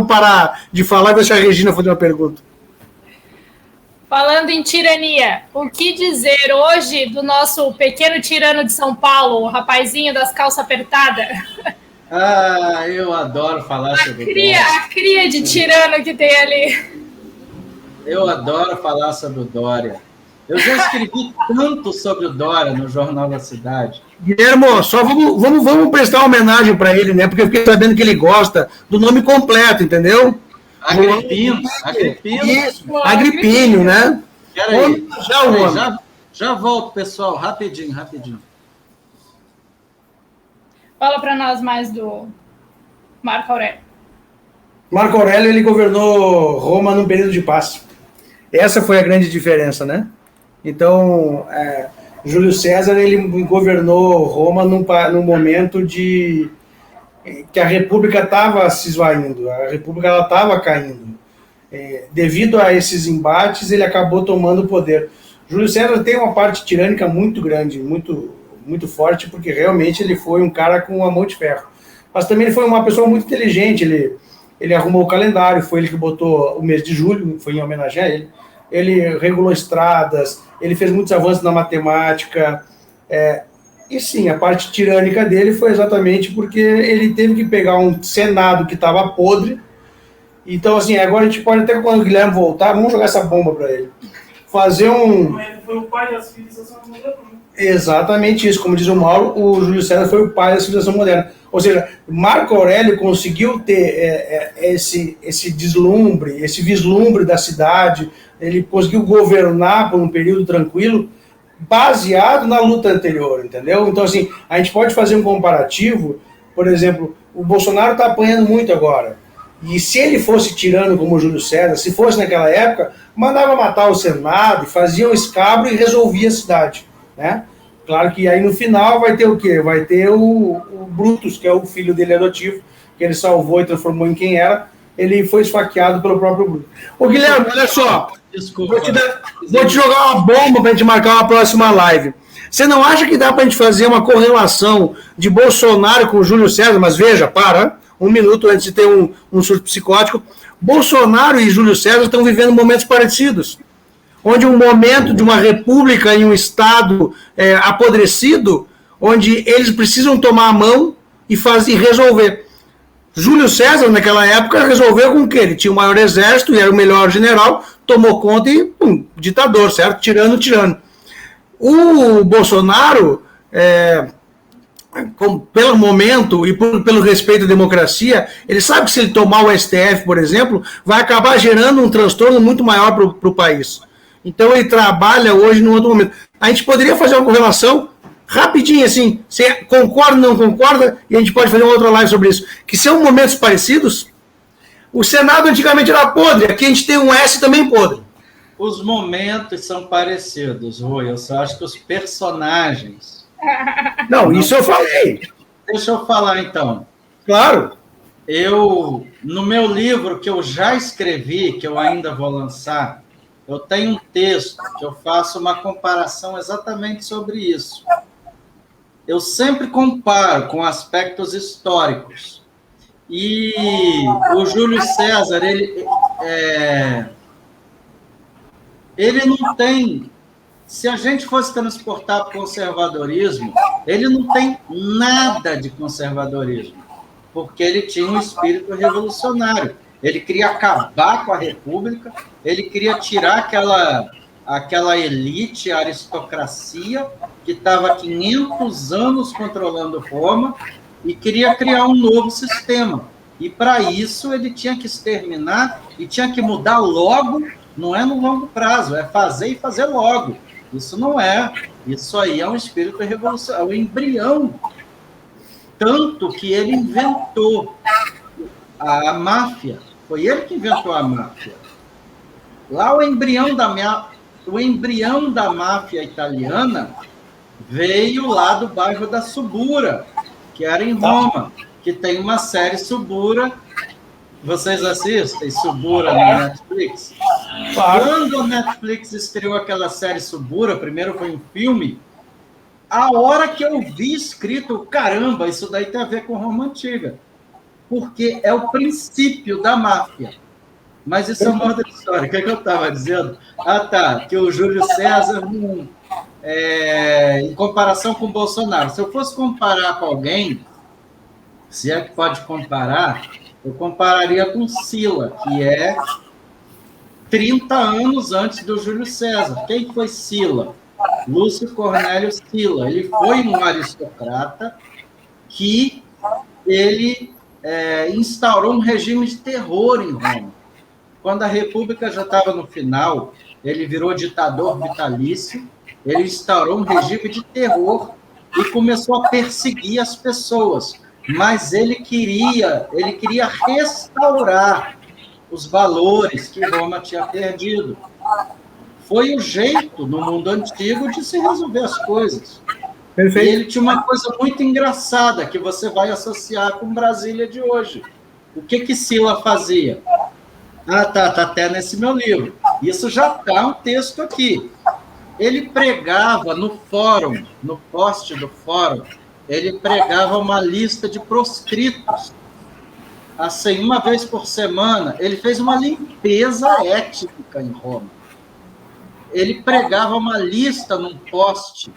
Speaker 4: parar de falar e deixar a Regina fazer uma pergunta.
Speaker 1: Falando em tirania, o que dizer hoje do nosso pequeno tirano de São Paulo, o rapazinho das calças apertadas?
Speaker 2: Eu adoro falar sobre
Speaker 1: isso. A cria de tirano que tem ali.
Speaker 2: Eu adoro falar sobre o Dória. Eu já escrevi tanto sobre o Dória no Jornal da Cidade.
Speaker 4: Guilhermo, só vamos prestar homenagem para ele, né? Porque eu fiquei sabendo que ele gosta do nome completo, entendeu?
Speaker 2: Agripino.
Speaker 4: Isso, Agripino, né?
Speaker 2: Peraí, já volto, pessoal, rapidinho.
Speaker 1: Fala para nós mais do Marco Aurélio.
Speaker 4: Marco Aurélio, ele governou Roma num período de paz. Essa foi a grande diferença, né? Então, Júlio César, ele governou Roma num momento de que a República estava se esvaindo, a República estava caindo. Devido a esses embates, ele acabou tomando o poder. Júlio César tem uma parte tirânica muito grande, muito, muito forte, porque realmente ele foi um cara com a mão de ferro. Mas também ele foi uma pessoa muito inteligente, ele arrumou o calendário, foi ele que botou o mês de julho, foi em homenagem a ele. Ele regulou estradas, ele fez muitos avanços na matemática, e sim, a parte tirânica dele foi exatamente porque ele teve que pegar um Senado que estava podre. Então, assim, agora a gente pode até, quando o Guilherme voltar, vamos jogar essa bomba para ele. Fazer um...
Speaker 5: Ele foi o pai da civilização moderna.
Speaker 4: Exatamente isso, como diz o Mauro, o Júlio César foi o pai da civilização moderna. Ou seja, Marco Aurélio conseguiu ter esse deslumbre, esse vislumbre da cidade, ele conseguiu governar por um período tranquilo, baseado na luta anterior, entendeu? Então, assim, a gente pode fazer um comparativo, por exemplo, o Bolsonaro está apanhando muito agora, e se ele fosse tirano como o Júlio César, se fosse naquela época, mandava matar o Senado, fazia um escabro e resolvia a cidade, né? Claro que aí no final vai ter o quê? Vai ter o Brutus, que é o filho dele adotivo, que ele salvou e transformou em quem era. Ele foi esfaqueado pelo próprio Brutus. Ô, Guilherme, olha só.
Speaker 2: Desculpa.
Speaker 4: Vou te jogar uma bomba para a gente marcar uma próxima live. Você não acha que dá para a gente fazer uma correlação de Bolsonaro com Júlio César? Mas veja, um minuto antes de ter um surto psicótico. Bolsonaro e Júlio César estão vivendo momentos parecidos, onde um momento de uma república em um estado apodrecido, onde eles precisam tomar a mão e resolver. Júlio César, naquela época, resolveu com o quê? Ele tinha o maior exército e era o melhor general, tomou conta e, ditador, certo? Tirano. O Bolsonaro, pelo momento e pelo respeito à democracia, ele sabe que se ele tomar o STF, por exemplo, vai acabar gerando um transtorno muito maior para o país. Então ele trabalha hoje num outro momento. A gente poderia fazer uma correlação rapidinho assim, você concorda ou não concorda, e a gente pode fazer uma outra live sobre isso, que são momentos parecidos. O Senado antigamente era podre, aqui a gente tem um S também podre.
Speaker 2: Os momentos são parecidos, Rui, eu só acho que os personagens...
Speaker 4: Não, isso eu falei.
Speaker 2: Deixa eu falar então.
Speaker 4: Claro.
Speaker 2: No meu livro que eu já escrevi, que eu ainda vou lançar, eu tenho um texto que eu faço uma comparação exatamente sobre isso. Eu sempre comparo com aspectos históricos. E o Júlio César, ele não tem... Se a gente fosse transportar para o conservadorismo, ele não tem nada de conservadorismo, porque ele tinha um espírito revolucionário. Ele queria acabar com a República, ele queria tirar aquela elite, a aristocracia, que estava há 500 anos controlando Roma, e queria criar um novo sistema. E, para isso, ele tinha que exterminar e tinha que mudar logo, não é no longo prazo, é fazer e fazer logo. Isso não é. Isso aí é um espírito revolucionário, é o embrião. Tanto que ele inventou a máfia. Foi ele que inventou a máfia. Lá o embrião da máfia italiana veio lá do bairro da Subura, que era em Roma, que tem uma série Subura. Vocês assistem Subura na Netflix? Quando a Netflix estreou aquela série Subura, primeiro foi um filme, a hora que eu vi escrito, caramba, isso daí tem a ver com Roma Antiga, porque é o princípio da máfia. Mas isso é uma outra história. O que eu estava dizendo? Que o Júlio César, em comparação com o Bolsonaro, se eu fosse comparar com alguém, se é que pode comparar, eu compararia com Sila, que é 30 anos antes do Júlio César. Quem foi Sila? Lúcio Cornélio Sila. Ele foi um aristocrata que ele instaurou um regime de terror em Roma. Quando a República já estava no final, ele virou ditador vitalício, ele instaurou um regime de terror e começou a perseguir as pessoas. Mas ele queria restaurar os valores que Roma tinha perdido. Foi o jeito, no mundo antigo, de se resolver as coisas.
Speaker 4: Perfeito.
Speaker 2: E ele tinha uma coisa muito engraçada, que você vai associar com Brasília de hoje. O que Sila fazia? Tá até nesse meu livro. Isso já está um texto aqui. Ele pregava no fórum, no poste do fórum, ele pregava uma lista de proscritos. Assim, uma vez por semana, ele fez uma limpeza étnica em Roma. Ele pregava uma lista num poste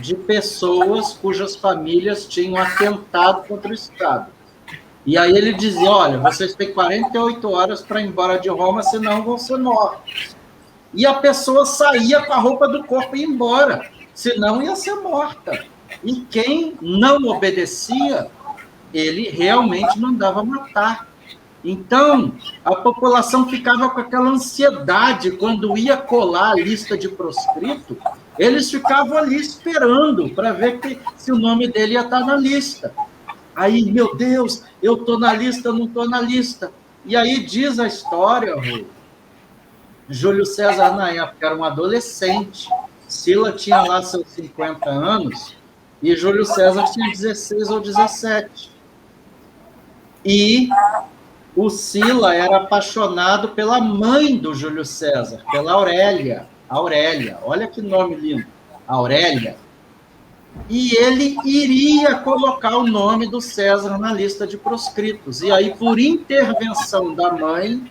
Speaker 2: de pessoas cujas famílias tinham atentado contra o Estado. E aí ele dizia, olha, vocês têm 48 horas para ir embora de Roma, senão vão ser mortos. E a pessoa saía com a roupa do corpo e ia embora, senão ia ser morta. E quem não obedecia, ele realmente mandava matar. Então, a população ficava com aquela ansiedade quando ia colar a lista de proscrito, eles ficavam ali esperando para ver se o nome dele ia estar na lista. Aí, meu Deus, eu estou na lista, não estou na lista. E aí diz a história, Rui, Júlio César, na época, era um adolescente, Sila tinha lá seus 50 anos, e Júlio César tinha 16 ou 17. E o Sila era apaixonado pela mãe do Júlio César, pela Aurélia. Aurélia, olha que nome lindo, Aurélia. E ele iria colocar o nome do César na lista de proscritos. E aí, por intervenção da mãe,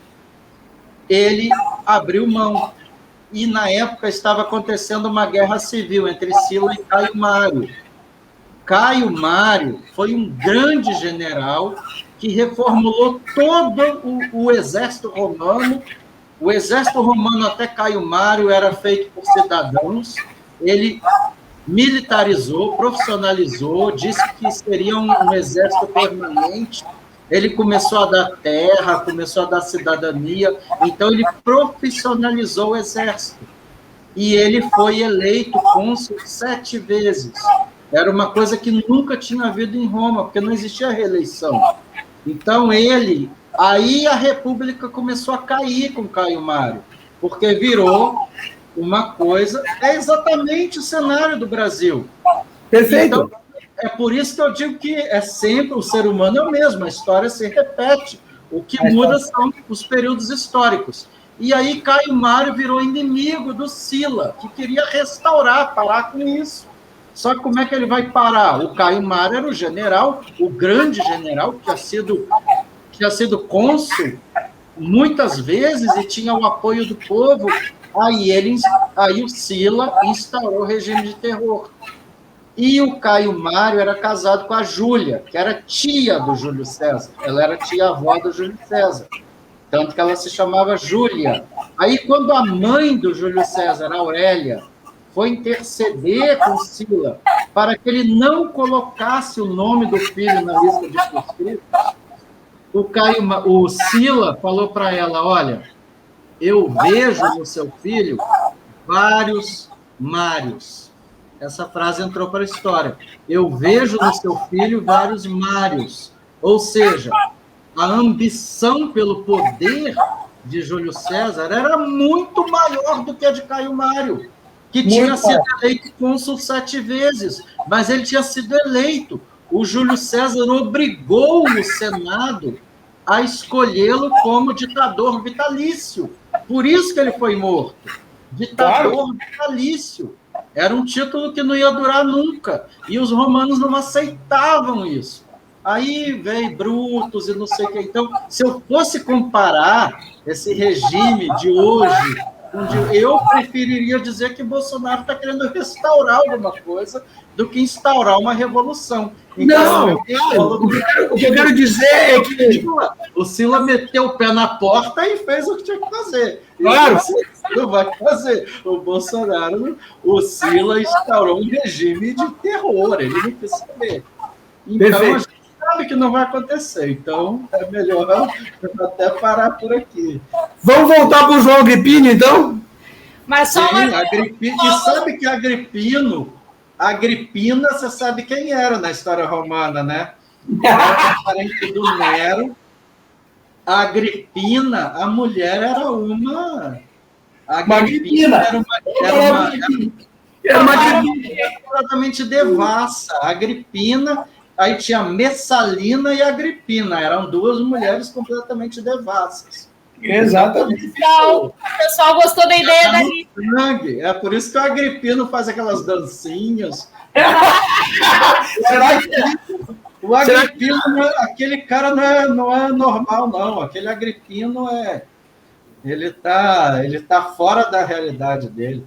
Speaker 2: ele abriu mão. E, na época, estava acontecendo uma guerra civil entre Sila e Caio Mário. Caio Mário foi um grande general que reformulou todo o exército romano. O exército romano, até Caio Mário, era feito por cidadãos. Ele militarizou, profissionalizou, disse que seria um exército permanente. Ele começou a dar terra, começou a dar cidadania. Então, ele profissionalizou o exército. E ele foi eleito cônsul 7 vezes. Era uma coisa que nunca tinha havido em Roma, porque não existia reeleição. Então, aí a República começou a cair com Caio Mário, porque virou uma coisa, é exatamente o cenário do Brasil.
Speaker 4: Perfeito.
Speaker 2: Então, é por isso que eu digo que é sempre, o ser humano é o mesmo, a história se repete, o que muda são os períodos históricos. E aí Caio Mário virou inimigo do Sila, que queria restaurar, parar com isso. Só que como é que ele vai parar? O Caio Mário era o general, o grande general, que tinha sido cônsul muitas vezes e tinha o apoio do povo. Aí o Sila instaurou o regime de terror. E o Caio Mário era casado com a Júlia, que era tia do Júlio César. Ela era tia-avó do Júlio César. Tanto que ela se chamava Júlia. Aí, quando a mãe do Júlio César, Aurélia, foi interceder com Sila para que ele não colocasse o nome do filho na lista de proscritos, o Sila falou para ela, olha, eu vejo no seu filho vários Mários. Essa frase entrou para a história. Eu vejo no seu filho vários Mários. Ou seja, a ambição pelo poder de Júlio César era muito maior do que a de Caio Mário, que tinha sido eleito cônsul 7 vezes, mas ele tinha sido eleito. O Júlio César obrigou o Senado a escolhê-lo como ditador vitalício. Por isso que ele foi morto. Ditador vitalício. Era um título que não ia durar nunca. E os romanos não aceitavam isso. Aí veio Brutus e não sei o que. Então, se eu fosse comparar esse regime de hoje Eu preferiria dizer que Bolsonaro está querendo restaurar alguma coisa do que instaurar uma revolução.
Speaker 4: Não, o que eu quero dizer é que...
Speaker 2: O Sila meteu o pé na porta e fez o que tinha que fazer.
Speaker 4: Claro.
Speaker 2: Não vai fazer. O Bolsonaro, o Sila instaurou um regime de terror, ele não quis saber. Então,
Speaker 4: Perfeito.
Speaker 2: a gente sabe que não vai acontecer. Então, é melhor até parar por aqui.
Speaker 4: Vamos voltar para o João Agripino, então?
Speaker 1: Mas só uma...
Speaker 2: E sabe que Agripina, você sabe quem era na história romana, né? Era parente do Nero. A Agripina, a mulher era uma...
Speaker 4: Agripina.
Speaker 2: Era uma completamente devassa. A Agripina, aí tinha Messalina e Agripina. Eram duas mulheres completamente devassas.
Speaker 4: Exatamente.
Speaker 1: O pessoal gostou da ideia da
Speaker 2: sangue. É por isso que o Agripino faz aquelas dancinhas.
Speaker 4: Será que...
Speaker 2: O Agripino, aquele cara não é normal, não. Aquele Agripino ele tá fora da realidade dele.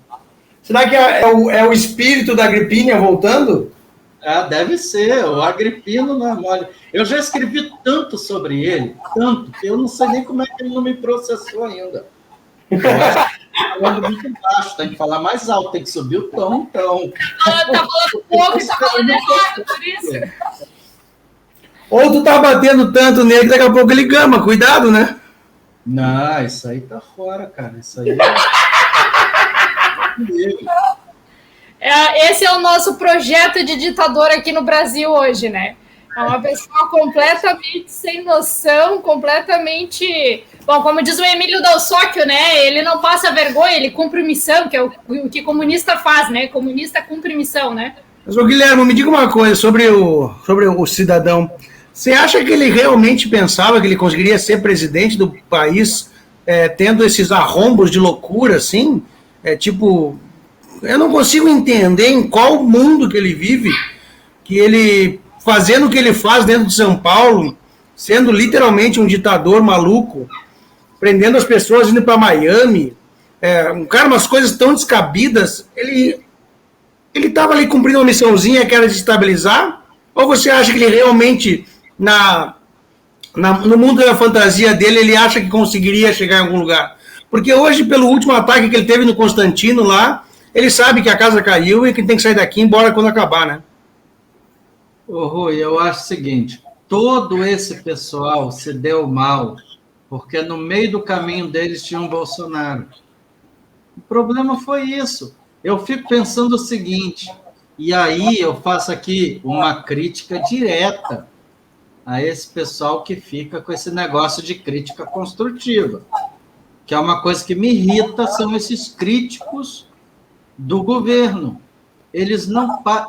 Speaker 4: Será que é o espírito da Agripina voltando?
Speaker 2: Ah, deve ser. O Agripino não é mole. Eu já escrevi tanto sobre ele, tanto, que eu não sei nem como é que ele não me processou ainda. Eu acho que tá falando muito baixo, tem que falar mais alto, tem que subir o tom, então.
Speaker 1: Tá falando pouco e tá falando errado, por isso.
Speaker 4: Ou tu tá batendo tanto nele que daqui a pouco ele gama, cuidado, né?
Speaker 2: Não, isso aí tá fora, cara. Isso aí
Speaker 1: Esse é o nosso projeto de ditador aqui no Brasil hoje, né? É uma pessoa completamente sem noção, completamente... Bom, como diz o Emílio Dalsóquio, né? Ele não passa vergonha, ele cumpre missão, que é o que comunista faz, né? Comunista cumpre missão, né?
Speaker 4: Mas, ô Guilherme, me diga uma coisa sobre o cidadão. Você acha que ele realmente pensava que ele conseguiria ser presidente do país tendo esses arrombos de loucura, assim? Tipo, eu não consigo entender em qual mundo que ele vive, que ele, fazendo o que ele faz dentro de São Paulo, sendo literalmente um ditador maluco, prendendo as pessoas, indo para Miami, um cara, umas coisas tão descabidas, ele estava ali cumprindo uma missãozinha que era de estabilizar? Ou você acha que ele realmente, no mundo da fantasia dele, ele acha que conseguiria chegar em algum lugar? Porque hoje, pelo último ataque que ele teve no Constantino lá, ele sabe que a casa caiu e que tem que sair daqui embora quando acabar, né?
Speaker 2: Ô, Rui, eu acho o seguinte, todo esse pessoal se deu mal porque no meio do caminho deles tinha um Bolsonaro. O problema foi isso. Eu fico pensando o seguinte, e aí eu faço aqui uma crítica direta a esse pessoal que fica com esse negócio de crítica construtiva, que é uma coisa que me irrita, são esses críticos do governo.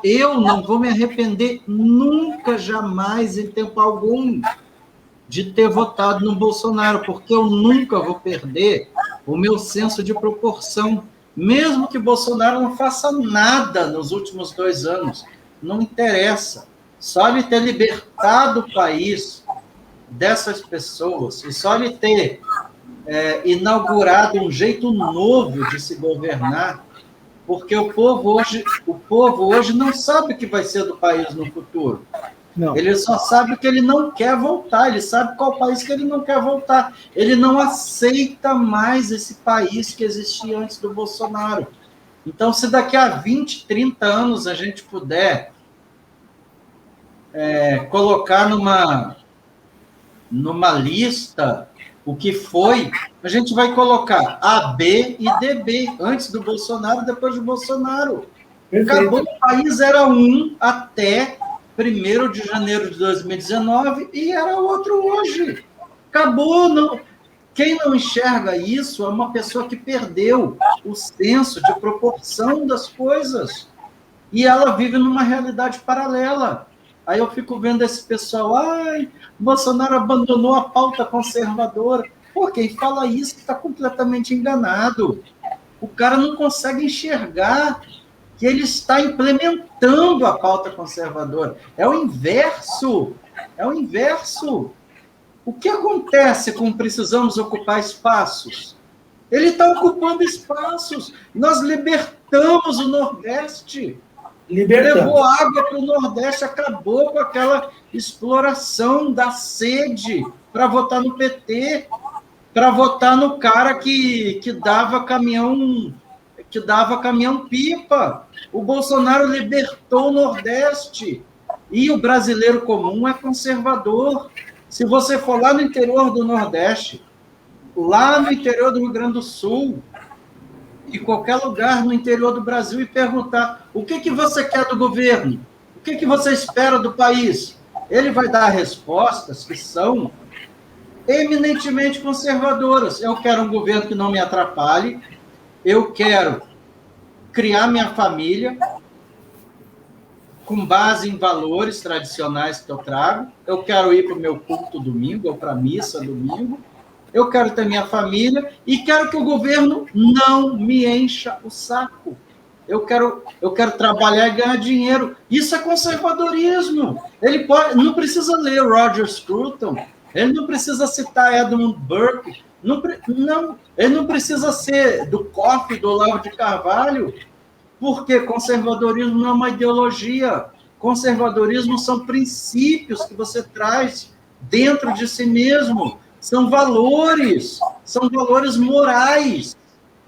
Speaker 2: Eu não vou me arrepender nunca, jamais, em tempo algum, de ter votado no Bolsonaro, porque eu nunca vou perder o meu senso de proporção. Mesmo que Bolsonaro não faça nada nos últimos 2 anos, não interessa. Só ele ter libertado o país dessas pessoas, e só ele ter inaugurado um jeito novo de se governar, porque o povo hoje não sabe o que vai ser do país no futuro. Não. Ele só sabe que ele não quer voltar, ele sabe qual país que ele não quer voltar. Ele não aceita mais esse país que existia antes do Bolsonaro. Então, se daqui a 20, 30 anos a gente puder colocar numa lista o que foi, a gente vai colocar A, B e DB, antes do Bolsonaro, depois do Bolsonaro. Acabou, o país era um até 1º de janeiro de 2019 e era outro hoje. Acabou. Não. Quem não enxerga isso é uma pessoa que perdeu o senso de proporção das coisas. E ela vive numa realidade paralela. Aí eu fico vendo esse pessoal, Bolsonaro abandonou a pauta conservadora. Pô, quem fala isso está completamente enganado. O cara não consegue enxergar que ele está implementando a pauta conservadora. É o inverso. É o inverso. O que acontece com precisamos ocupar espaços? Ele está ocupando espaços. Nós libertamos o Nordeste. Levou água para o Nordeste, acabou com aquela exploração da sede para votar no PT, para votar no cara que dava caminhão-pipa. O Bolsonaro libertou o Nordeste. E o brasileiro comum é conservador. Se você for lá no interior do Nordeste, lá no interior do Rio Grande do Sul, e qualquer lugar no interior do Brasil, e perguntar o que você quer do governo, o que você espera do país, ele vai dar respostas que são eminentemente conservadoras. Eu quero um governo que não me atrapalhe, eu quero criar minha família com base em valores tradicionais que eu trago, eu quero ir para o meu culto domingo, ou para a missa domingo, eu quero ter minha família e quero que o governo não me encha o saco. Eu quero trabalhar e ganhar dinheiro. Isso é conservadorismo. Ele não precisa ler Roger Scruton, ele não precisa citar Edmund Burke, ele não precisa ser do Koff, do Olavo de Carvalho, porque conservadorismo não é uma ideologia. Conservadorismo são princípios que você traz dentro de si mesmo. São valores morais.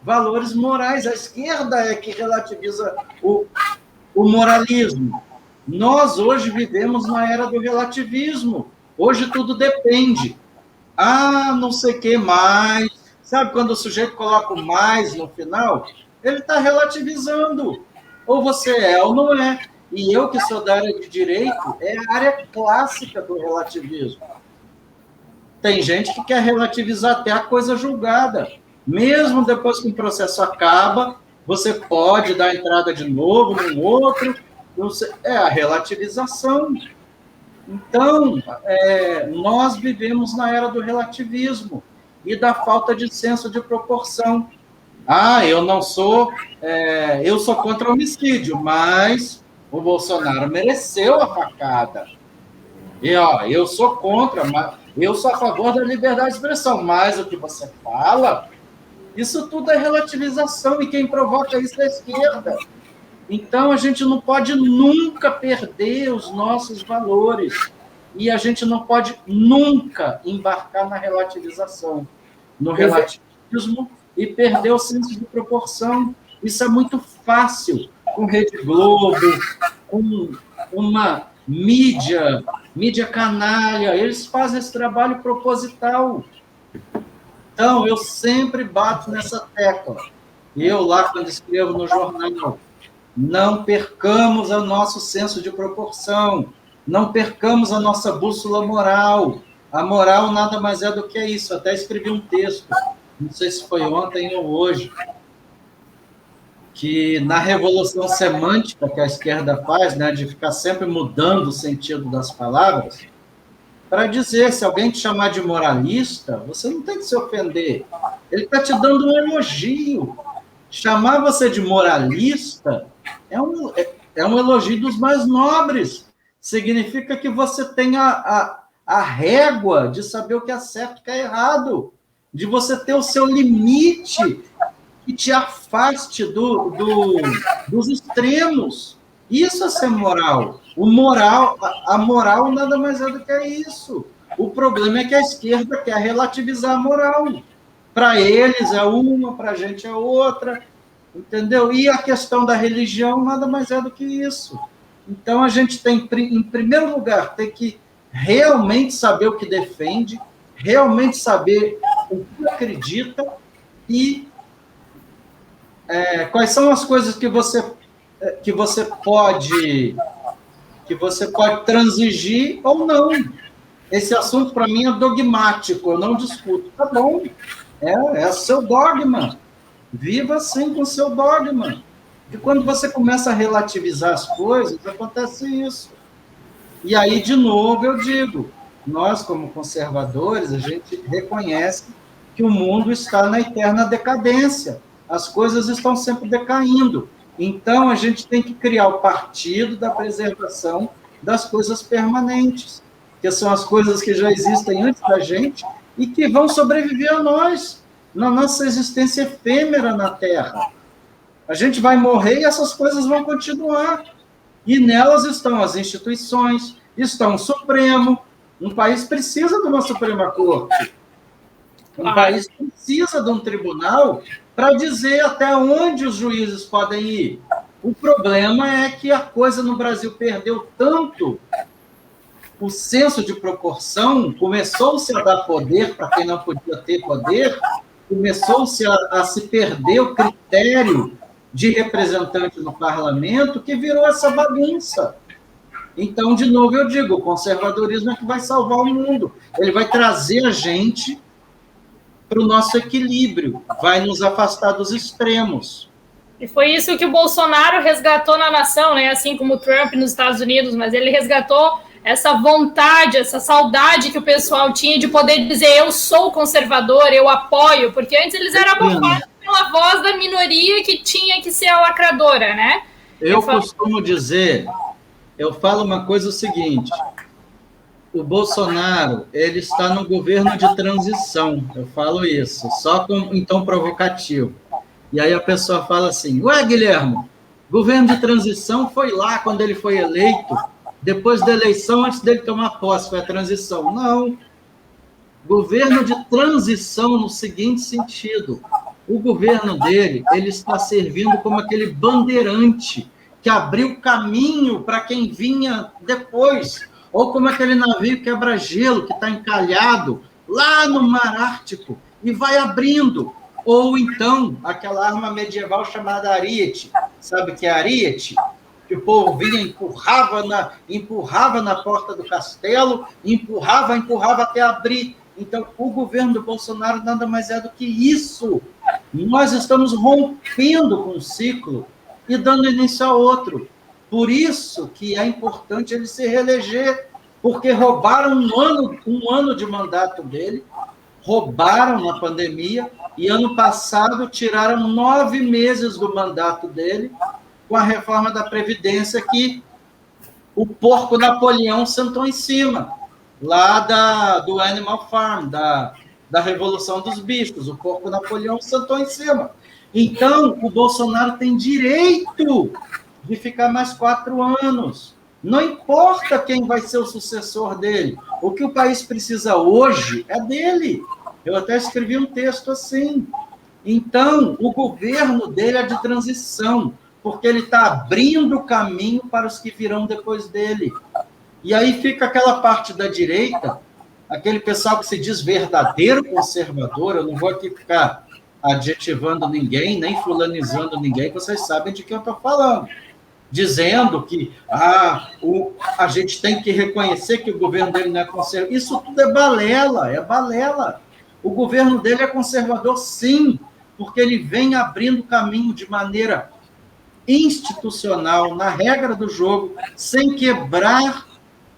Speaker 2: Valores morais. A esquerda é que relativiza o moralismo. Nós hoje vivemos na era do relativismo. Hoje tudo depende. Não sei o que mais. Sabe quando o sujeito coloca o mais no final? Ele está relativizando. Ou você é ou não é. E eu, que sou da área de direito, é a área clássica do relativismo. Tem gente que quer relativizar até a coisa julgada. Mesmo depois que o processo acaba, você pode dar entrada de novo num outro. É a relativização. Então, nós vivemos na era do relativismo e da falta de senso de proporção. Eu sou contra o homicídio, mas o Bolsonaro mereceu a facada. E, eu sou contra, mas eu sou a favor da liberdade de expressão, mas o que você fala, isso tudo é relativização, e quem provoca isso é a esquerda. Então, a gente não pode nunca perder os nossos valores, e a gente não pode nunca embarcar na relativização, no relativismo, e perder o senso de proporção. Isso é muito fácil, com Rede Globo, com uma mídia canalha, eles fazem esse trabalho proposital. Então, eu sempre bato nessa tecla. Eu, lá, quando escrevo no jornal, não percamos o nosso senso de proporção, não percamos a nossa bússola moral. A moral nada mais é do que isso. Eu até escrevi um texto, não sei se foi ontem ou hoje, que na revolução semântica que a esquerda faz, né, de ficar sempre mudando o sentido das palavras, para dizer, se alguém te chamar de moralista, você não tem que se ofender. Ele está te dando um elogio. Chamar você de moralista é um elogio dos mais nobres. Significa que você tem a régua de saber o que é certo e o que é errado, de você ter o seu limite que te afaste dos extremos. Isso é ser moral. A moral nada mais é do que isso. O problema é que a esquerda quer relativizar a moral. Para eles é uma, para a gente é outra, entendeu? E a questão da religião nada mais é do que isso. Então, a gente tem, em primeiro lugar, tem que realmente saber o que defende, realmente saber o que acredita e quais são as coisas que você pode transigir ou não. Esse assunto, para mim, é dogmático, eu não discuto. Tá bom, é seu dogma. Viva assim com seu dogma. E quando você começa a relativizar as coisas, acontece isso. E aí, de novo, eu digo, nós, como conservadores, a gente reconhece que o mundo está na eterna decadência. As coisas estão sempre decaindo. Então, a gente tem que criar o partido da preservação das coisas permanentes, que são as coisas que já existem antes da gente e que vão sobreviver a nós. na nossa existência efêmera na Terra. A gente vai morrer e essas coisas vão continuar. E nelas estão as instituições, estão o Supremo. Um país precisa de uma Suprema Corte. Um país precisa de um tribunal para dizer até onde os juízes podem ir. O problema é que a coisa no Brasil perdeu tanto o senso de proporção, começou-se a dar poder para quem não podia ter poder, começou-se a se perder o critério de representante no parlamento, que virou essa bagunça. Então, de novo, eu digo, o conservadorismo é que vai salvar o mundo. Ele vai trazer a gente para o nosso equilíbrio, vai nos afastar dos extremos.
Speaker 1: E foi isso que o Bolsonaro resgatou na nação, né? Assim como o Trump nos Estados Unidos, mas ele resgatou essa vontade, essa saudade que o pessoal tinha de poder dizer eu sou conservador, eu apoio, porque antes eles eram abafados pela voz da minoria que tinha que ser a lacradora, né?
Speaker 2: Eu costumo dizer, eu falo uma coisa o seguinte, o Bolsonaro, ele está no governo de transição, eu falo isso, só em tom provocativo. E aí a pessoa fala assim, ué, Guilherme, governo de transição foi lá quando ele foi eleito, depois da eleição, antes dele tomar posse, foi a transição. Não. Governo de transição no seguinte sentido, o governo dele, ele está servindo como aquele bandeirante que abriu caminho para quem vinha depois, ou como aquele navio quebra-gelo que está encalhado lá no Mar Ártico e vai abrindo. Ou então, aquela arma medieval chamada ariete. Sabe o que é ariete? Que o povo vinha, empurrava na porta do castelo, empurrava até abrir. Então, o governo do Bolsonaro nada mais é do que isso. Nós estamos rompendo com um ciclo e dando início a outro. Por isso que é importante ele se reeleger, porque roubaram um ano de mandato dele, roubaram na pandemia, e ano passado tiraram 9 meses do mandato dele com a reforma da Previdência que o porco Napoleão sentou em cima, lá do Animal Farm, da Revolução dos Bichos. O porco Napoleão sentou em cima. Então, o Bolsonaro tem direito de ficar mais 4 anos. Não importa quem vai ser o sucessor dele. O que o país precisa hoje é dele. Eu até escrevi um texto assim. Então, o governo dele é de transição, porque ele está abrindo o caminho para os que virão depois dele. E aí fica aquela parte da direita, aquele pessoal que se diz verdadeiro conservador, eu não vou aqui ficar adjetivando ninguém, nem fulanizando ninguém, vocês sabem de que eu estou falando. Dizendo que a gente tem que reconhecer que o governo dele não é conservador. Isso tudo é balela. O governo dele é conservador, sim, porque ele vem abrindo caminho de maneira institucional, na regra do jogo, sem quebrar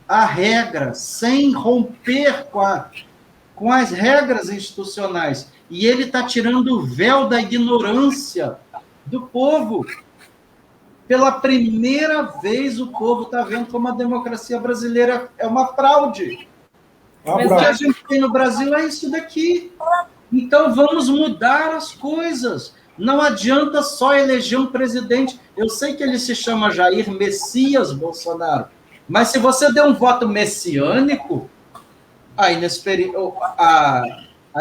Speaker 2: a regra, sem romper com as regras institucionais. E ele está tirando o véu da ignorância do povo. Pela primeira vez, o povo está vendo como a democracia brasileira é uma fraude. Mas o que a gente tem no Brasil é isso daqui. Então, vamos mudar as coisas. Não adianta só eleger um presidente. Eu sei que ele se chama Jair Messias Bolsonaro, mas se você der um voto messiânico, a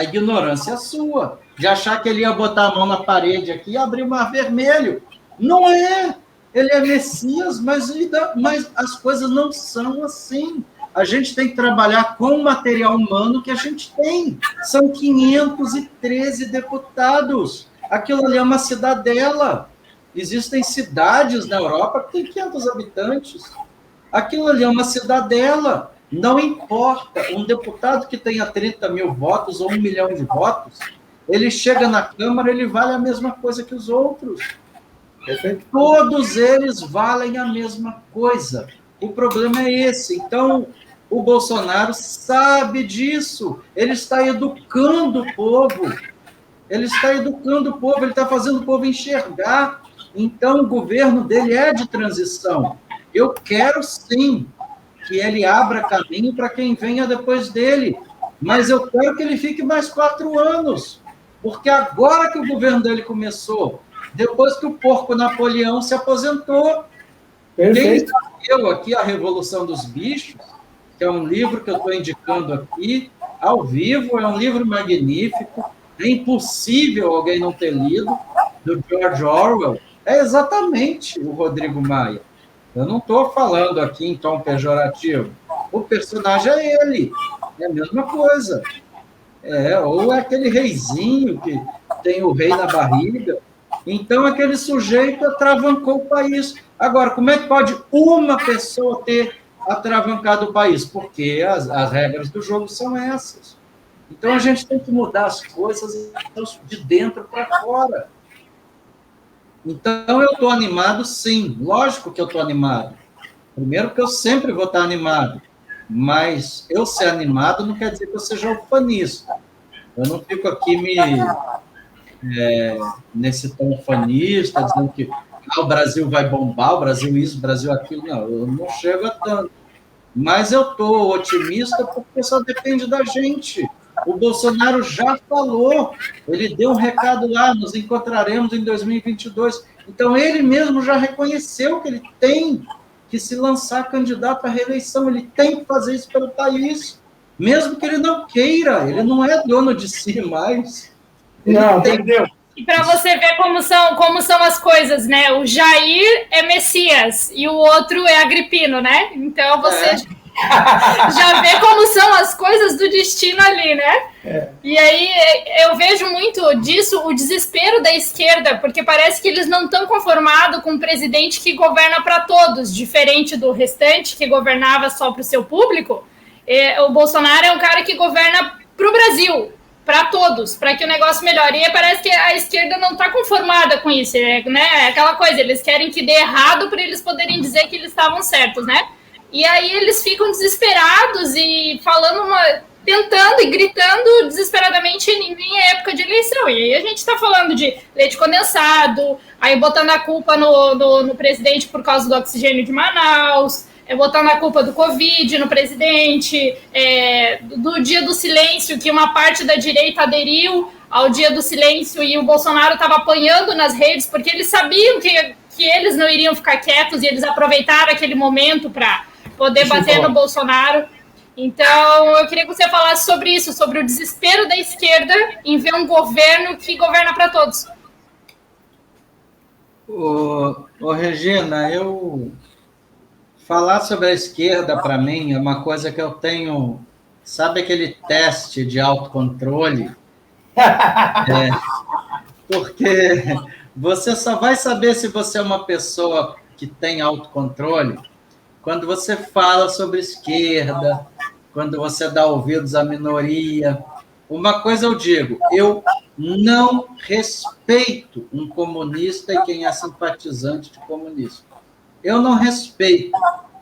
Speaker 2: ignorância é sua. De achar que ele ia botar a mão na parede aqui e abrir o Mar Vermelho. Não é. Ele é Messias, mas as coisas não são assim. A gente tem que trabalhar com o material humano que a gente tem. São 513 deputados. Aquilo ali é uma cidadela. Existem cidades na Europa que têm 500 habitantes. Aquilo ali é uma cidadela. Não importa. Um deputado que tenha 30 mil votos ou 1 milhão de votos, ele chega na Câmara, ele vale a mesma coisa que os outros. Todos eles valem a mesma coisa. O problema é esse. Então, o Bolsonaro sabe disso. Ele está educando o povo. Ele está fazendo o povo enxergar. Então, o governo dele é de transição. Eu quero, sim, que ele abra caminho para quem venha depois dele. Mas eu quero que ele fique mais 4 anos. Porque agora que o governo dele começou, depois que o porco Napoleão se aposentou.
Speaker 4: Perfeito.
Speaker 2: Quem leu aqui A Revolução dos Bichos, que é um livro que eu estou indicando aqui, ao vivo, é um livro magnífico, é impossível alguém não ter lido, do George Orwell, é exatamente o Rodrigo Maia. Eu não estou falando aqui em tom pejorativo. O personagem é ele, é a mesma coisa. Ou é aquele reizinho que tem o rei na barriga. Então, aquele sujeito atravancou o país. Agora, como é que pode uma pessoa ter atravancado o país? Porque as regras do jogo são essas. Então, a gente tem que mudar as coisas de dentro para fora. Então, eu estou animado, sim. Lógico que eu estou animado. Primeiro, porque eu sempre vou estar animado. Mas eu ser animado não quer dizer que eu seja ufanista. Eu não fico aqui nesse tom ufanista, dizendo que o Brasil vai bombar, o Brasil isso, o Brasil aquilo. Não, eu não chego a tanto. Mas eu estou otimista porque só depende da gente. O Bolsonaro já falou, ele deu um recado lá, nos encontraremos em 2022. Então, ele mesmo já reconheceu que ele tem que se lançar candidato à reeleição, ele tem que fazer isso pelo país, mesmo que ele não queira, ele não é dono de si mais.
Speaker 4: Não, entendeu?
Speaker 1: E para você ver como são as coisas, né? O Jair é Messias e o outro é Agripino, né? Então você já vê como são as coisas do destino ali, né? E aí eu vejo muito disso, o desespero da esquerda, porque parece que eles não estão conformados com um presidente que governa para todos, diferente do restante que governava só para o seu público. O Bolsonaro é um cara que governa para o Brasil, para todos, para que o negócio melhore. E parece que a esquerda não está conformada com isso, né? Aquela coisa, eles querem que dê errado para eles poderem dizer que eles estavam certos, né? E aí eles ficam desesperados e tentando e gritando desesperadamente em época de eleição. E aí a gente está falando de leite condensado, aí botando a culpa no presidente por causa do oxigênio de Manaus, botando a culpa do Covid no presidente, do dia do silêncio, que uma parte da direita aderiu ao dia do silêncio e o Bolsonaro estava apanhando nas redes, porque eles sabiam que eles não iriam ficar quietos e eles aproveitaram aquele momento para poder bater no Bolsonaro. Então, eu queria que você falasse sobre isso, sobre o desespero da esquerda em ver um governo que governa para todos.
Speaker 2: Regina, falar sobre a esquerda, para mim, é uma coisa que eu tenho... Sabe aquele teste de autocontrole? Porque você só vai saber se você é uma pessoa que tem autocontrole quando você fala sobre esquerda, quando você dá ouvidos à minoria. Uma coisa eu digo, eu não respeito um comunista e quem é simpatizante de comunista. Eu não respeito.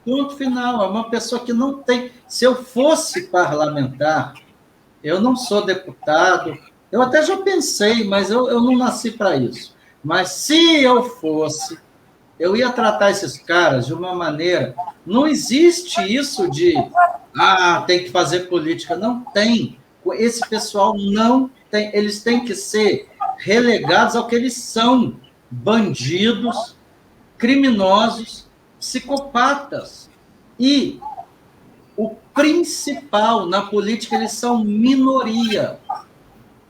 Speaker 2: Ponto final. É uma pessoa que não tem... Se eu fosse parlamentar, eu não sou deputado, eu até já pensei, mas eu não nasci para isso. Mas se eu fosse, eu ia tratar esses caras de uma maneira... Não existe isso de, tem que fazer política. Não tem. Esse pessoal não tem. Eles têm que ser relegados ao que eles são. Bandidos, criminosos, psicopatas. E o principal na política, eles são minoria.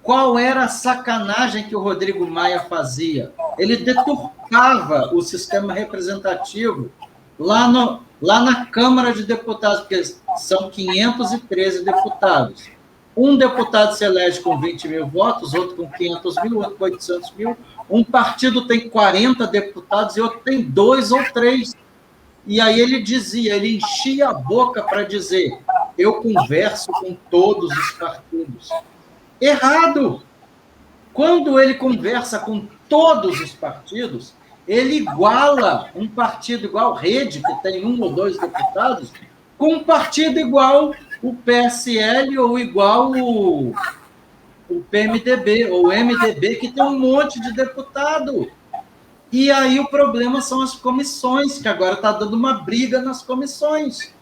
Speaker 2: Qual era a sacanagem que o Rodrigo Maia fazia? Ele deturpava o sistema representativo lá na Câmara de Deputados, porque são 513 deputados. Um deputado se elege com 20 mil votos, outro com 500 mil, outro com 800 mil. Um partido tem 40 deputados e outro tem 2 ou 3. E aí ele enchia a boca para dizer, eu converso com todos os partidos. Errado! Quando ele conversa com todos os partidos, ele iguala um partido igual Rede, que tem 1 ou 2 deputados, com um partido igual o PSL ou igual o PMDB, ou o MDB, que tem um monte de deputado. E aí o problema são as comissões, que agora está dando uma briga nas comissões.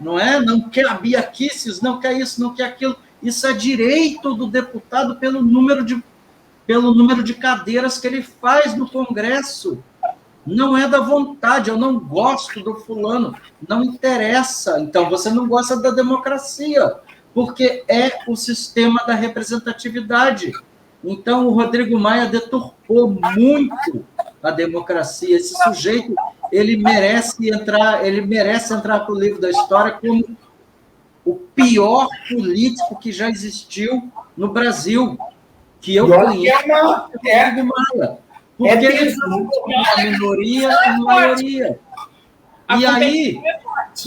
Speaker 2: Não é? Não quer a Bia Kicis, não quer isso, não quer aquilo. Isso é direito do deputado pelo número pelo número de cadeiras que ele faz no Congresso. Não é da vontade, eu não gosto do fulano, não interessa. Então, você não gosta da democracia, porque é o sistema da representatividade. Então, o Rodrigo Maia deturpou muito a democracia. Esse sujeito, ele merece entrar para o livro da história como o pior político que já existiu no Brasil, que eu conheço, Rodrigo Maia. Porque ele é minoria e maioria. E aí,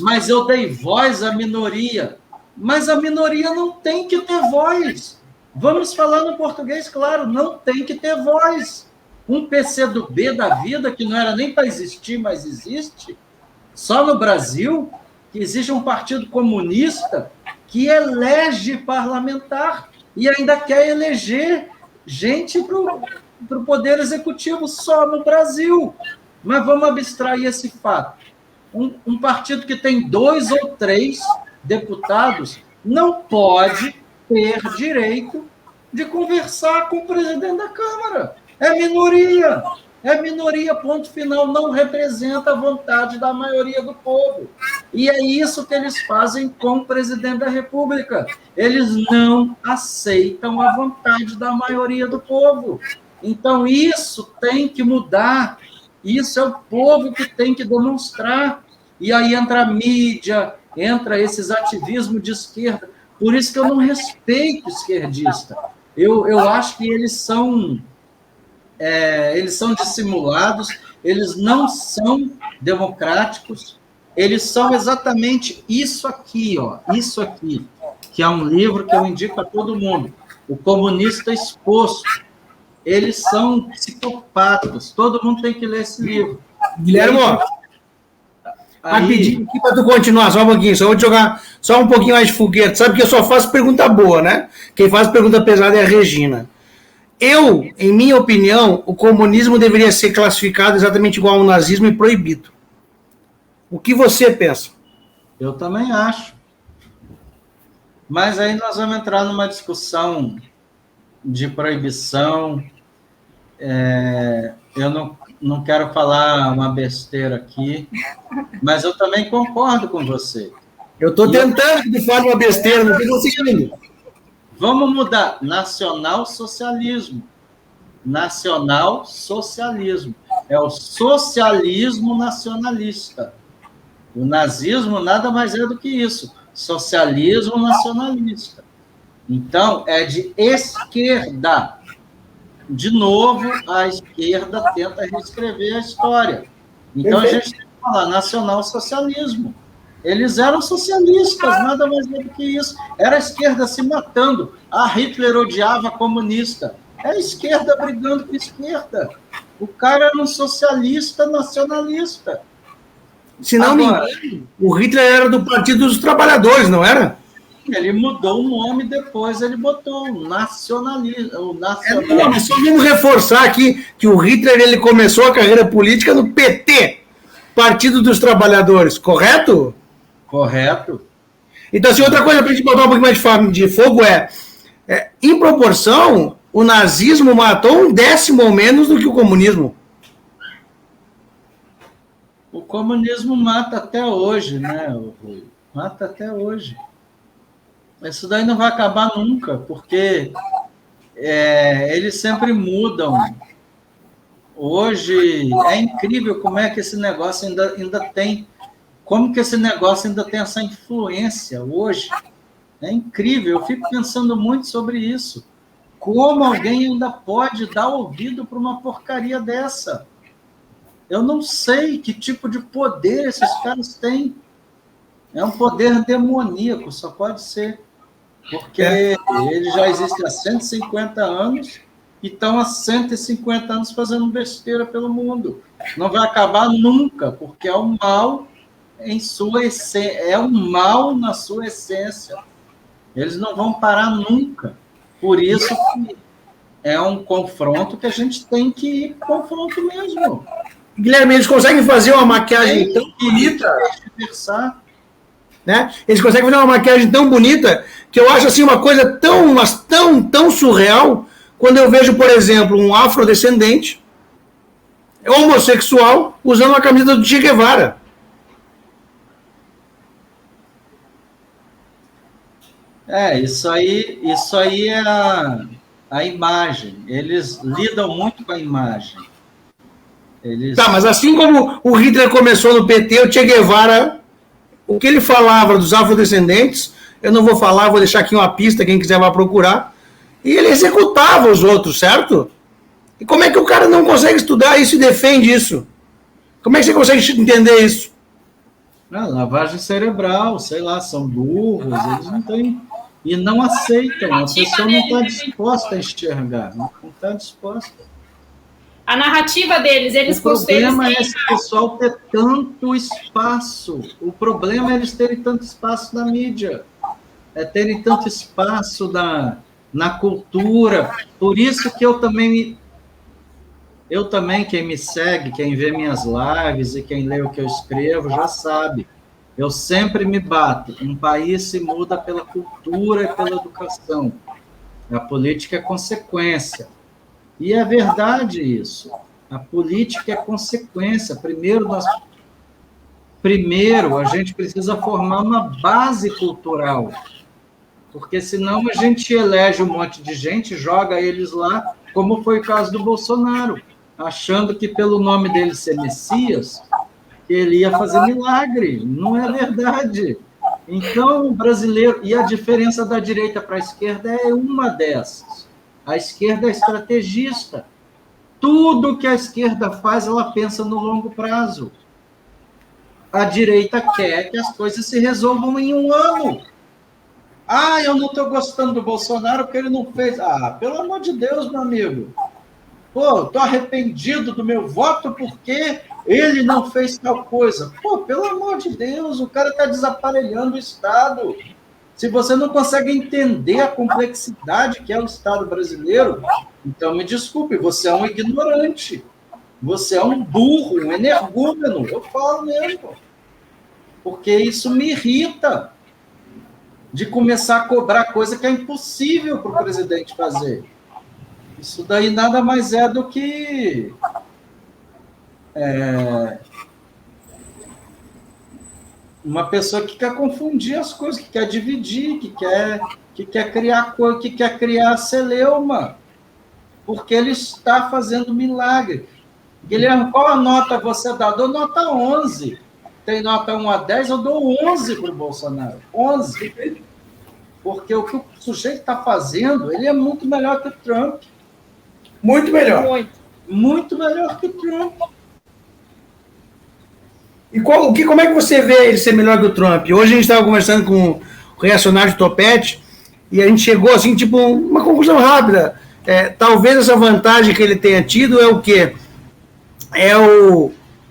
Speaker 2: mas eu dei voz à minoria. Mas a minoria não tem que ter voz. Vamos falar no português, claro, não tem que ter voz. Um PCdoB da vida, que não era nem para existir, mas existe, só no Brasil, que existe um partido comunista que elege parlamentar e ainda quer eleger gente para o Poder Executivo só no Brasil. Mas vamos abstrair esse fato. Um partido que tem 2 ou 3 deputados não pode ter direito de conversar com o presidente da Câmara. É minoria, ponto final, não representa a vontade da maioria do povo. E é isso que eles fazem com o presidente da República. Eles não aceitam a vontade da maioria do povo. Então, isso tem que mudar. Isso é o povo que tem que demonstrar. E aí entra a mídia, entra esses ativismos de esquerda. Por isso que eu não respeito esquerdista. Eu acho que eles são dissimulados, eles não são democráticos, eles são exatamente isso aqui, que é um livro que eu indico a todo mundo, O Comunista Exposto. Eles são psicopatas, todo mundo tem que ler esse livro.
Speaker 4: Guilherme, rapidinho aqui para tu continuar, só um pouquinho, só vou te jogar só um pouquinho mais de foguete. Sabe que eu só faço pergunta boa, né? Quem faz pergunta pesada é a Regina. Em minha opinião, o comunismo deveria ser classificado exatamente igual ao nazismo e proibido. O que você pensa?
Speaker 2: Eu também acho. Mas aí nós vamos entrar numa discussão de proibição. Eu não quero falar uma besteira aqui, mas eu também concordo com você.
Speaker 4: Eu estou tentando que tu fale uma besteira, não estou conseguindo.
Speaker 2: Vamos mudar. Nacional-socialismo. Nacional-socialismo. É o socialismo nacionalista. O nazismo nada mais é do que isso. Socialismo nacionalista. Então, é de esquerda. De novo, a esquerda tenta reescrever a história. Então, a gente tem que falar nacional-socialismo. Eles eram socialistas, nada mais do que isso. Era a esquerda se matando. Hitler odiava comunista. É a esquerda brigando com a esquerda. O cara era um socialista nacionalista.
Speaker 4: Se não me engano, o Hitler era do Partido dos Trabalhadores, não era?
Speaker 2: Ele mudou o nome, depois ele botou o nacionalismo.
Speaker 4: Mas só vamos reforçar aqui que o Hitler ele começou a carreira política no PT, Partido dos Trabalhadores, correto?
Speaker 2: Correto.
Speaker 4: Então, assim, outra coisa para a gente botar um pouquinho mais de fogo em proporção, o nazismo matou 1/10 ou menos do que o comunismo.
Speaker 2: O comunismo mata até hoje, né, Rui? Mata até hoje. Isso daí não vai acabar nunca, porque eles sempre mudam. Hoje é incrível como é que esse negócio ainda tem. Como que esse negócio ainda tem essa influência hoje? É incrível, eu fico pensando muito sobre isso. Como alguém ainda pode dar ouvido para uma porcaria dessa? Eu não sei que tipo de poder esses caras têm. É um poder demoníaco, só pode ser. Porque ele já existe há 150 anos e estão há 150 anos fazendo besteira pelo mundo. Não vai acabar nunca, porque é o mal em sua essência, é um mal na sua essência. Eles não vão parar nunca. Por isso que é um confronto que a gente tem que ir para o confronto mesmo.
Speaker 4: Guilherme, eles conseguem fazer uma maquiagem tão bonita, né? Eles conseguem fazer uma maquiagem tão bonita que eu acho assim uma coisa tão surreal quando eu vejo, por exemplo, um afrodescendente homossexual usando uma camisa do Che Guevara.
Speaker 2: Isso aí é a imagem. Eles lidam muito com a imagem.
Speaker 4: Tá, mas assim como o Hitler começou no PT, o Che Guevara, o que ele falava dos afrodescendentes, eu não vou falar, vou deixar aqui uma pista, quem quiser vai procurar, e ele executava os outros, certo? E como é que o cara não consegue estudar isso e defende isso? Como é que você consegue entender isso?
Speaker 2: Lavagem cerebral, sei lá, são burros, eles não têm... E não aceitam, a pessoa não está disposta a enxergar, não está disposta.
Speaker 1: A narrativa deles, eles...
Speaker 2: O problema é esse pessoal ter tanto espaço, o problema é eles terem tanto espaço na mídia, é terem tanto espaço na cultura, por isso que eu também, quem me segue, quem vê minhas lives e quem lê o que eu escrevo, já sabe. Eu sempre me bato. Um país se muda pela cultura e pela educação. A política é consequência. E é verdade isso. A política é consequência. Primeiro, a gente precisa formar uma base cultural. Porque senão a gente elege um monte de gente, joga eles lá, como foi o caso do Bolsonaro, achando que pelo nome dele ser Messias, ele ia fazer milagre. Não é verdade. Então, o brasileiro... E a diferença da direita para a esquerda é uma dessas. A esquerda é estrategista. Tudo que a esquerda faz, ela pensa no longo prazo. A direita quer que as coisas se resolvam em um ano. Eu não estou gostando do Bolsonaro porque ele não fez... pelo amor de Deus, meu amigo. Estou arrependido do meu voto porque ele não fez tal coisa. Pelo amor de Deus, o cara está desaparelhando o Estado. Se você não consegue entender a complexidade que é o Estado brasileiro, então me desculpe, você é um ignorante. Você é um burro, um energúmeno. Eu falo mesmo. Porque isso me irrita de começar a cobrar coisa que é impossível para o presidente fazer. Isso daí nada mais é do que uma pessoa que quer confundir as coisas, que quer dividir, que quer criar coisa, que quer criar celeuma, porque ele está fazendo milagre. Guilherme, qual a nota você dá? Eu dou nota 11. Tem nota 1 a 10, eu dou 11 para o Bolsonaro. 11. Porque o que o sujeito está fazendo, ele é muito melhor que o Trump.
Speaker 4: Muito melhor.
Speaker 2: Muito melhor que o Trump.
Speaker 4: E como é que você vê ele ser melhor que o Trump? Hoje a gente estava conversando com o reacionário de Topete e a gente chegou assim, tipo, uma conclusão rápida. Talvez essa vantagem que ele tenha tido é o quê?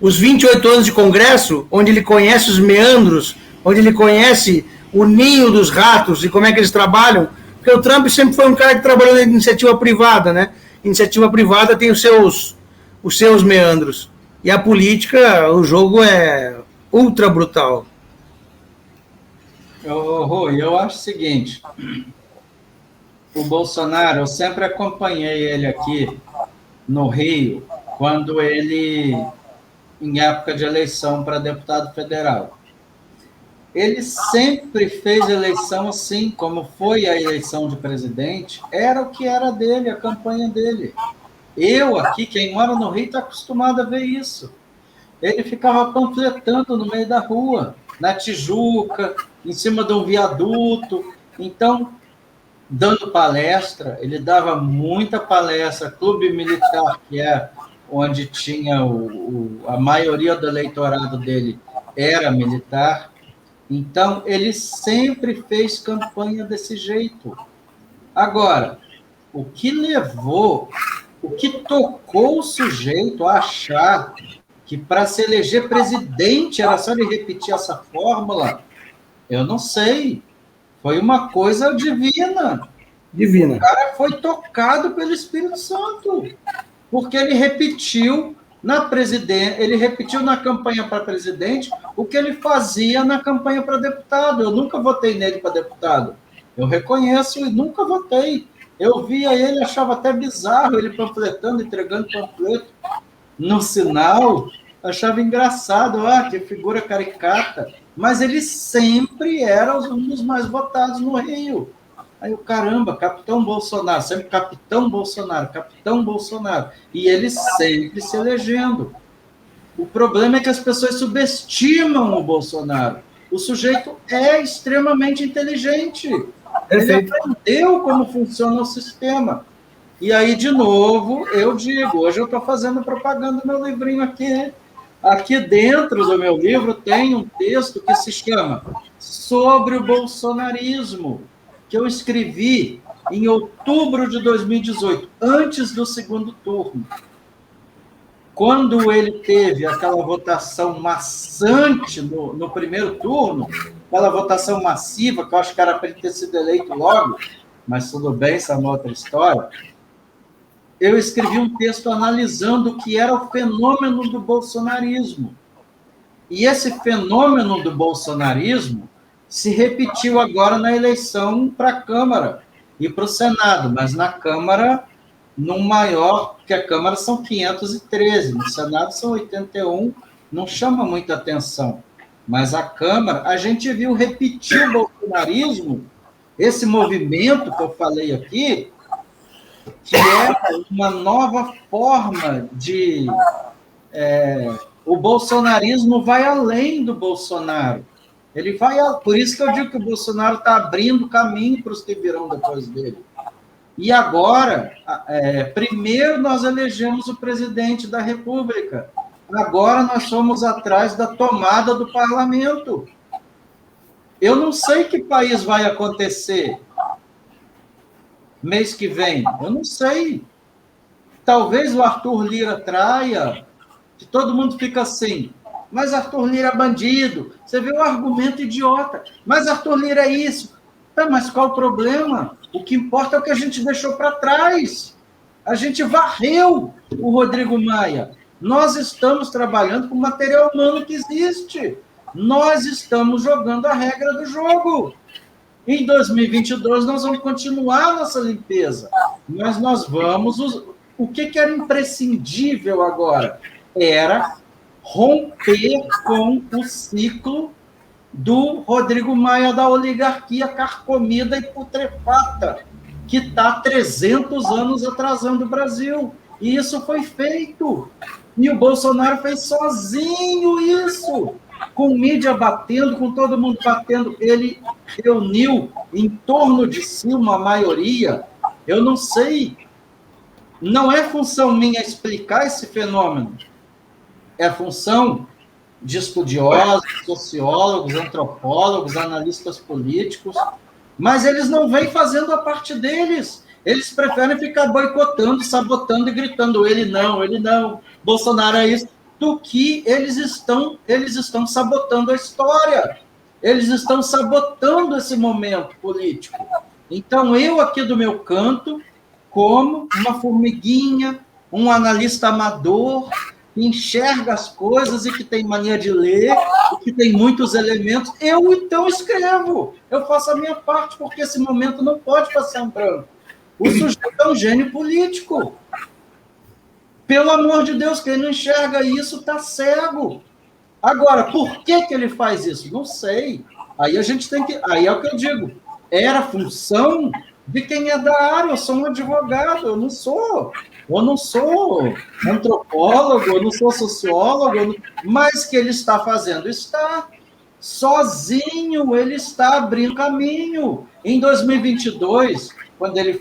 Speaker 4: Os 28 anos de Congresso, onde ele conhece os meandros, onde ele conhece o ninho dos ratos e como é que eles trabalham. Porque o Trump sempre foi um cara que trabalhou na iniciativa privada, né? Iniciativa privada tem os seus meandros. E a política, o jogo é ultra brutal.
Speaker 2: Rui, eu acho o seguinte, o Bolsonaro, eu sempre acompanhei ele aqui no Rio, quando ele, em época de eleição para deputado federal. Ele sempre fez eleição assim, como foi a eleição de presidente, era o que era dele, a campanha dele. Eu aqui, quem mora no Rio, está acostumado a ver isso. Ele ficava panfletando no meio da rua, na Tijuca, em cima de um viaduto. Então, dando palestra, ele dava muita palestra. Clube Militar, que é onde tinha a maioria do eleitorado dele, era militar. Então, ele sempre fez campanha desse jeito. Agora, o que tocou o sujeito a achar que para se eleger presidente era só ele repetir essa fórmula, eu não sei. Foi uma coisa divina.
Speaker 4: Divina.
Speaker 2: O cara foi tocado pelo Espírito Santo, porque ele repetiu na campanha para presidente o que ele fazia na campanha para deputado. Eu nunca votei nele para deputado. Eu reconheço e nunca votei. Eu via ele, achava até bizarro, ele panfletando, entregando panfleto no sinal, achava engraçado, que figura caricata, mas ele sempre era um dos mais votados no Rio. Aí o caramba, Capitão Bolsonaro, sempre Capitão Bolsonaro, Capitão Bolsonaro, e ele sempre se elegendo. O problema é que as pessoas subestimam o Bolsonaro. O sujeito é extremamente inteligente. Ele aprendeu como funciona o sistema. E aí, de novo, eu digo, hoje eu estou fazendo propaganda do meu livrinho aqui. Aqui dentro do meu livro tem um texto que se chama Sobre o Bolsonarismo, que eu escrevi em outubro de 2018, antes do segundo turno. Quando ele teve aquela votação maçante no primeiro turno, aquela votação massiva, que eu acho que era para ele ter sido eleito logo, mas tudo bem, essa é uma outra história, eu escrevi um texto analisando o que era o fenômeno do bolsonarismo. E esse fenômeno do bolsonarismo se repetiu agora na eleição para a Câmara e para o Senado, mas na Câmara, no maior, porque a Câmara são 513, no Senado são 81, não chama muita atenção. Mas a Câmara, a gente viu repetir o bolsonarismo, esse movimento que eu falei aqui, que é uma nova forma de... o bolsonarismo vai além do Bolsonaro. Ele vai... Por isso que eu digo que o Bolsonaro está abrindo caminho para os que virão depois dele. E agora, primeiro nós elegemos o presidente da República. Agora nós somos atrás da tomada do parlamento. Eu não sei que país vai acontecer mês que vem. Eu não sei. Talvez o Arthur Lira traia, que todo mundo fica assim. Mas Arthur Lira é bandido. Você vê o argumento idiota. Mas Arthur Lira é isso. Mas qual o problema? O que importa é o que a gente deixou para trás. A gente varreu o Rodrigo Maia. Nós estamos trabalhando com o material humano que existe. Nós estamos jogando a regra do jogo. Em 2022, nós vamos continuar a nossa limpeza. Mas nós vamos... O que era imprescindível agora? Era romper com o ciclo do Rodrigo Maia, da oligarquia carcomida e putrefata, que está 300 anos atrasando o Brasil. E isso foi feito. E o Bolsonaro fez sozinho isso, com mídia batendo, com todo mundo batendo. Ele reuniu em torno de si uma maioria. Eu não sei, não é função minha explicar esse fenômeno. É função de estudiosos, sociólogos, antropólogos, analistas políticos, mas eles não vêm fazendo a parte deles. Eles preferem ficar boicotando, sabotando e gritando, ele não, Bolsonaro é isso, do que eles estão sabotando a história. Eles estão sabotando esse momento político. Então, eu aqui do meu canto, como uma formiguinha, um analista amador, que enxerga as coisas e que tem mania de ler, que tem muitos elementos, eu então escrevo, eu faço a minha parte, porque esse momento não pode passar em branco. O sujeito é um gênio político. Pelo amor de Deus, quem não enxerga isso está cego. Agora, por que ele faz isso? Não sei. Aí a gente tem que... Aí é o que eu digo. Era função de quem é da área. Eu sou um advogado, eu não sou antropólogo, eu não sou sociólogo, mas que ele está fazendo, está sozinho, ele está abrindo caminho. Em 2022, quando ele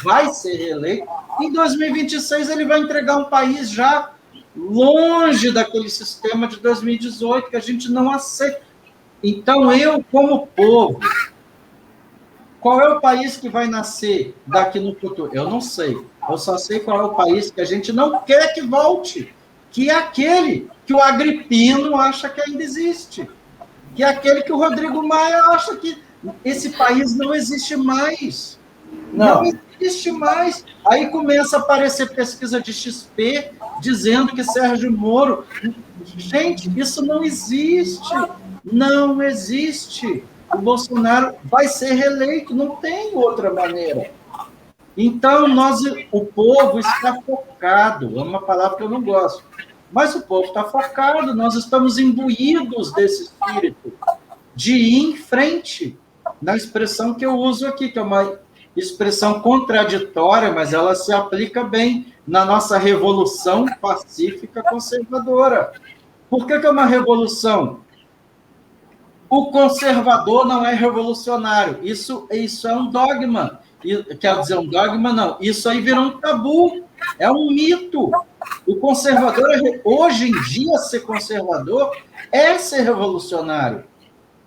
Speaker 2: vai ser reeleito, em 2026 ele vai entregar um país já longe daquele sistema de 2018, que a gente não aceita. Então, eu, como povo, qual é o país que vai nascer daqui no futuro? Eu não sei. Eu só sei qual é o país que a gente não quer que volte, que é aquele que o Agripino acha que ainda existe, que é aquele que o Rodrigo Maia acha que esse país não existe mais. Não existe mais. Aí começa a aparecer pesquisa de XP dizendo que Sérgio Moro... Gente, isso não existe. Não existe. O Bolsonaro vai ser reeleito, não tem outra maneira. Então, o povo está focado, é uma palavra que eu não gosto, mas o povo está focado, nós estamos imbuídos desse espírito de ir em frente, na expressão que eu uso aqui, que é uma expressão contraditória, mas ela se aplica bem na nossa revolução pacífica conservadora. Por que é uma revolução? O conservador não é revolucionário. Isso é um dogma. Quer dizer, um dogma não. Isso aí virou um tabu. É um mito. O conservador, hoje em dia, ser conservador é ser revolucionário.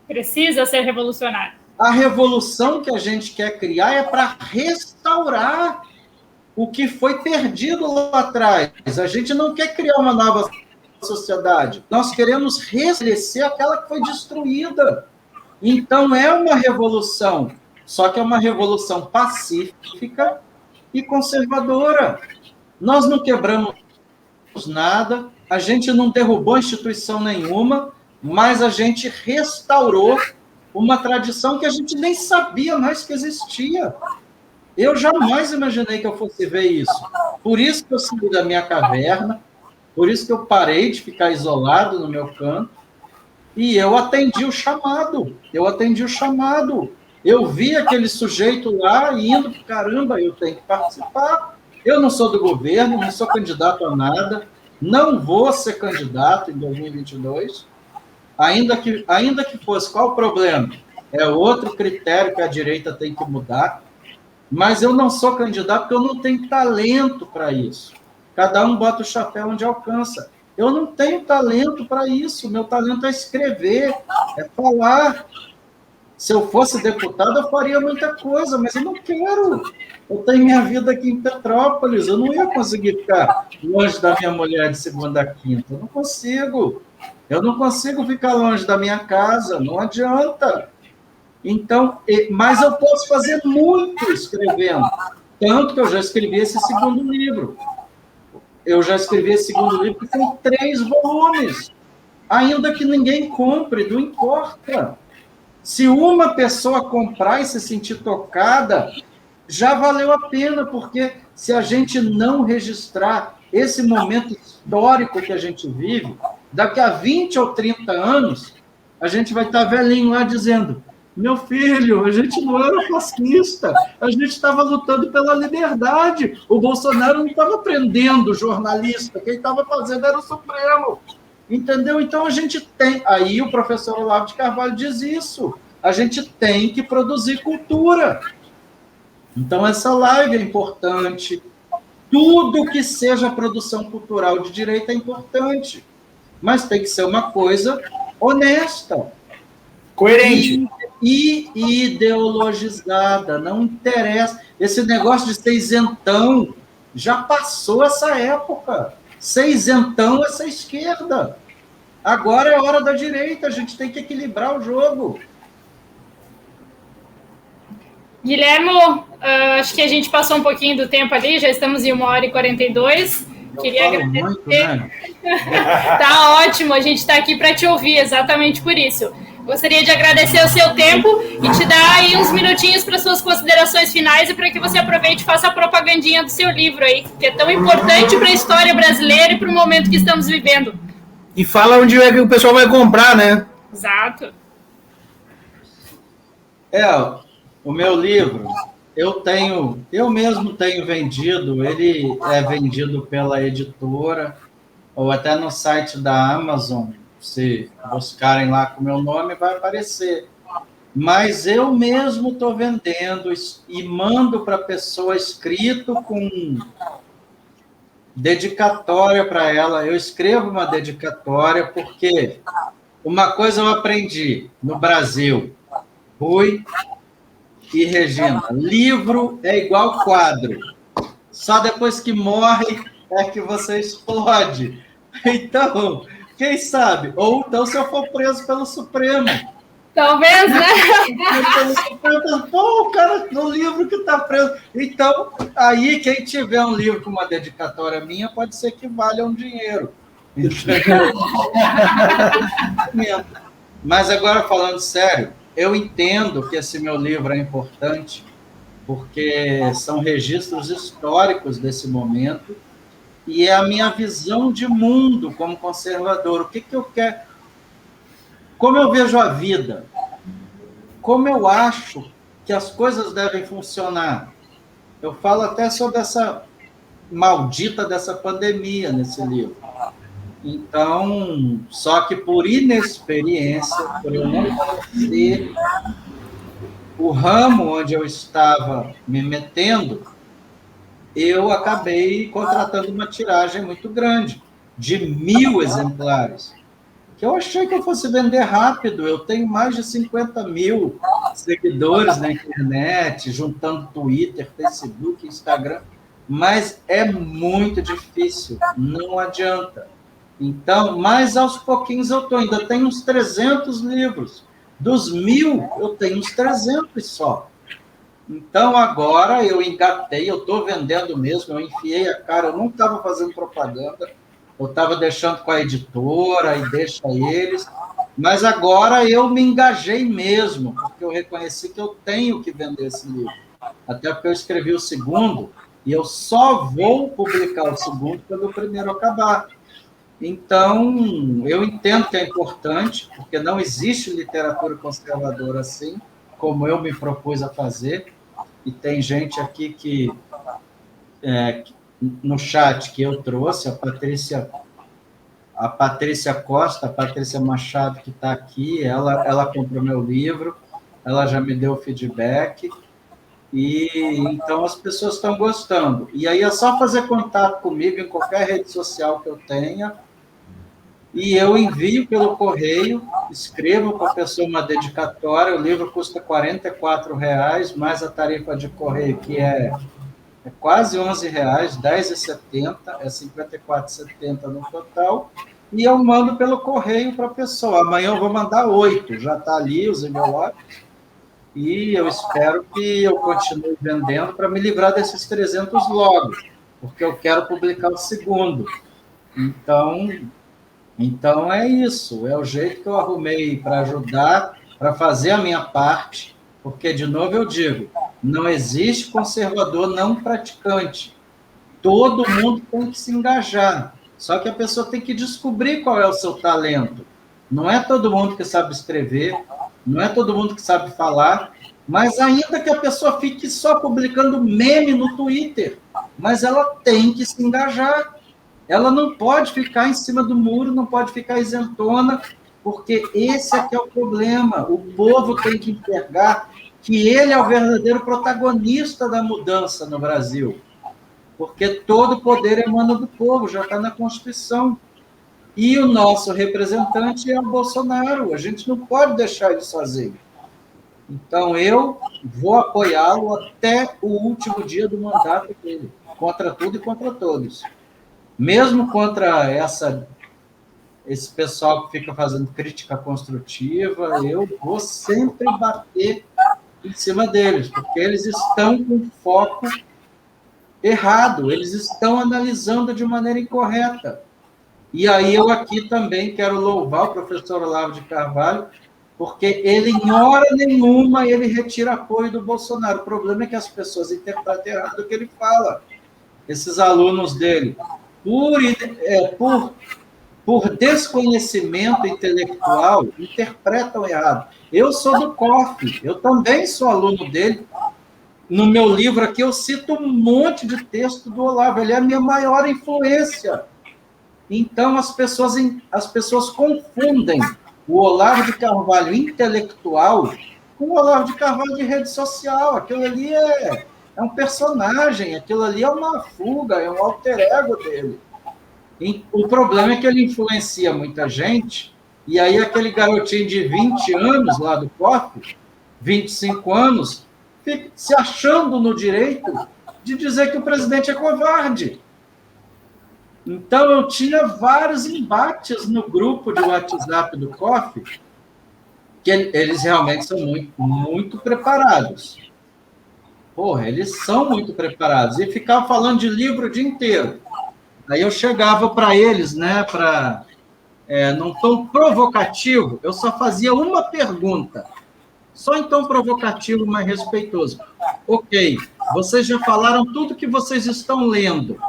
Speaker 1: Precisa ser revolucionário.
Speaker 2: A revolução que a gente quer criar é para restaurar o que foi perdido lá atrás. A gente não quer criar uma nova sociedade. Nós queremos restabelecer aquela que foi destruída. Então, é uma revolução, só que é uma revolução pacífica e conservadora. Nós não quebramos nada, a gente não derrubou instituição nenhuma, mas a gente restaurou uma tradição que a gente nem sabia mais que existia. Eu jamais imaginei que eu fosse ver isso. Por isso que eu saí da minha caverna, por isso que eu parei de ficar isolado no meu canto, e eu atendi o chamado. Eu vi aquele sujeito lá indo, caramba, eu tenho que participar. Eu não sou do governo, não sou candidato a nada, não vou ser candidato em 2022, ainda que fosse. Qual o problema? É outro critério que a direita tem que mudar, mas eu não sou candidato porque eu não tenho talento para isso. Cada um bota o chapéu onde alcança. Eu não tenho talento para isso. Meu talento é escrever, é falar. Se eu fosse deputado, eu faria muita coisa, mas eu não quero. Eu tenho minha vida aqui em Petrópolis. Eu não ia conseguir ficar longe da minha mulher de segunda a quinta. Eu não consigo. Eu não consigo ficar longe da minha casa. Não adianta. Então, mas eu posso fazer muito escrevendo. Tanto que eu já escrevi esse segundo livro. Eu já escrevi esse segundo livro que tem 3 volumes. Ainda que ninguém compre, não importa. Se uma pessoa comprar e se sentir tocada, já valeu a pena, porque se a gente não registrar esse momento histórico que a gente vive, daqui a 20 ou 30 anos, a gente vai estar velhinho lá dizendo: meu filho, a gente não era fascista, a gente estava lutando pela liberdade. O Bolsonaro não estava prendendo jornalista, quem estava fazendo era o Supremo. Entendeu? Então a gente tem... Aí o professor Olavo de Carvalho diz isso. A gente tem que produzir cultura. Então essa live é importante. Tudo que seja produção cultural de direita é importante. Mas tem que ser uma coisa honesta.
Speaker 4: Coerente.
Speaker 2: E ideologizada, não interessa. Esse negócio de ser isentão, já passou essa época. Ser isentão é ser esquerda. Agora é hora da direita, a gente tem que equilibrar o jogo.
Speaker 1: Guilhermo, acho que a gente passou um pouquinho do tempo ali, já estamos em 1h42. Queria agradecer.
Speaker 2: Muito, né?
Speaker 1: Tá ótimo, a gente está aqui para te ouvir, exatamente por isso. Gostaria de agradecer o seu tempo e te dar aí uns minutinhos para suas considerações finais e para que você aproveite e faça a propagandinha do seu livro aí, que é tão importante para a história brasileira e para o momento que estamos vivendo.
Speaker 4: E fala onde é que o pessoal vai comprar, né?
Speaker 1: Exato.
Speaker 2: O meu livro, eu mesmo tenho vendido, ele é vendido pela editora, ou até no site da Amazon. Se buscarem lá com o meu nome, vai aparecer. Mas eu mesmo estou vendendo e mando para a pessoa escrito com dedicatória para ela. Eu escrevo uma dedicatória porque uma coisa eu aprendi no Brasil, Rui e Regina, livro é igual quadro. Só depois que morre é que você explode. Então... quem sabe? Ou então se eu for preso pelo Supremo.
Speaker 1: Talvez, né?
Speaker 2: Pô, o cara no livro que está preso. Então, aí quem tiver um livro com uma dedicatória minha, pode ser que valha um dinheiro. Mas agora, falando sério, eu entendo que esse meu livro é importante, porque são registros históricos desse momento, e é a minha visão de mundo como conservador. O que eu quero? Como eu vejo a vida? Como eu acho que as coisas devem funcionar? Eu falo até sobre essa maldita dessa pandemia nesse livro. Então, só que por inexperiência, por eu não conhecer o ramo onde eu estava me metendo, eu acabei contratando uma tiragem muito grande, de 1.000 exemplares, que eu achei que eu fosse vender rápido. Eu tenho mais de 50.000 seguidores na internet, juntando Twitter, Facebook, Instagram, mas é muito difícil, não adianta. Então, mas aos pouquinhos eu estou indo. Eu tenho uns 300 livros. Dos 1.000, eu tenho uns 300 só. Então, agora eu engatei, eu estou vendendo mesmo, eu enfiei a cara, eu não estava fazendo propaganda, eu estava deixando com a editora e deixa eles, mas agora eu me engajei mesmo, porque eu reconheci que eu tenho que vender esse livro. Até porque eu escrevi o segundo, e eu só vou publicar o segundo quando o primeiro acabar. Então, eu entendo que é importante, porque não existe literatura conservadora assim, como eu me propus a fazer, e tem gente aqui que, no chat que eu trouxe, a Patrícia Costa, a Patrícia Machado, que está aqui, ela comprou meu livro, ela já me deu feedback, e então as pessoas estão gostando. E aí é só fazer contato comigo em qualquer rede social que eu tenha, e eu envio pelo correio, escrevo para a pessoa uma dedicatória. O livro custa R$ 44,00, mais a tarifa de correio, que é quase R$ 11,00, R$ 10,70, é R$ 54,70 no total, e eu mando pelo correio para a pessoa. Amanhã eu vou mandar 8, já está ali os envelopes, e eu espero que eu continue vendendo para me livrar desses 300 logo, porque eu quero publicar o segundo. Então, é isso, é o jeito que eu arrumei para ajudar, para fazer a minha parte, porque, de novo, eu digo, não existe conservador não praticante. Todo mundo tem que se engajar, só que a pessoa tem que descobrir qual é o seu talento. Não é todo mundo que sabe escrever, não é todo mundo que sabe falar, mas ainda que a pessoa fique só publicando meme no Twitter, mas ela tem que se engajar. Ela não pode ficar em cima do muro, não pode ficar isentona, porque esse aqui é o problema. O povo tem que enxergar que ele é o verdadeiro protagonista da mudança no Brasil, porque todo poder emana do povo, já está na Constituição. E o nosso representante é o Bolsonaro, a gente não pode deixar ele sozinho. Então, eu vou apoiá-lo até o último dia do mandato dele, contra tudo e contra todos. Mesmo contra esse pessoal que fica fazendo crítica construtiva, eu vou sempre bater em cima deles, porque eles estão com foco errado, eles estão analisando de maneira incorreta. E aí eu aqui também quero louvar o professor Olavo de Carvalho, porque ele, em hora nenhuma, ele retira apoio do Bolsonaro. O problema é que as pessoas interpretam errado o que ele fala. Esses alunos dele, por desconhecimento intelectual, interpretam errado. Eu sou do COF, eu também sou aluno dele. No meu livro aqui, eu cito um monte de texto do Olavo, ele é a minha maior influência. Então, as pessoas confundem o Olavo de Carvalho intelectual com o Olavo de Carvalho de rede social. Aquilo ali é um personagem, aquilo ali é uma fuga, é um alter ego dele. E o problema é que ele influencia muita gente, e aí aquele garotinho de 20 anos lá do COF, 25 anos, fica se achando no direito de dizer que o presidente é covarde. Então, eu tinha vários embates no grupo de WhatsApp do COF, que eles realmente são muito, muito preparados. Porra, eles são muito preparados. E ficavam falando de livro o dia inteiro. Aí eu chegava para eles, né, num tom provocativo, eu só fazia uma pergunta. Só em tom provocativo, mas respeitoso. Ok, vocês já falaram tudo que vocês estão lendo.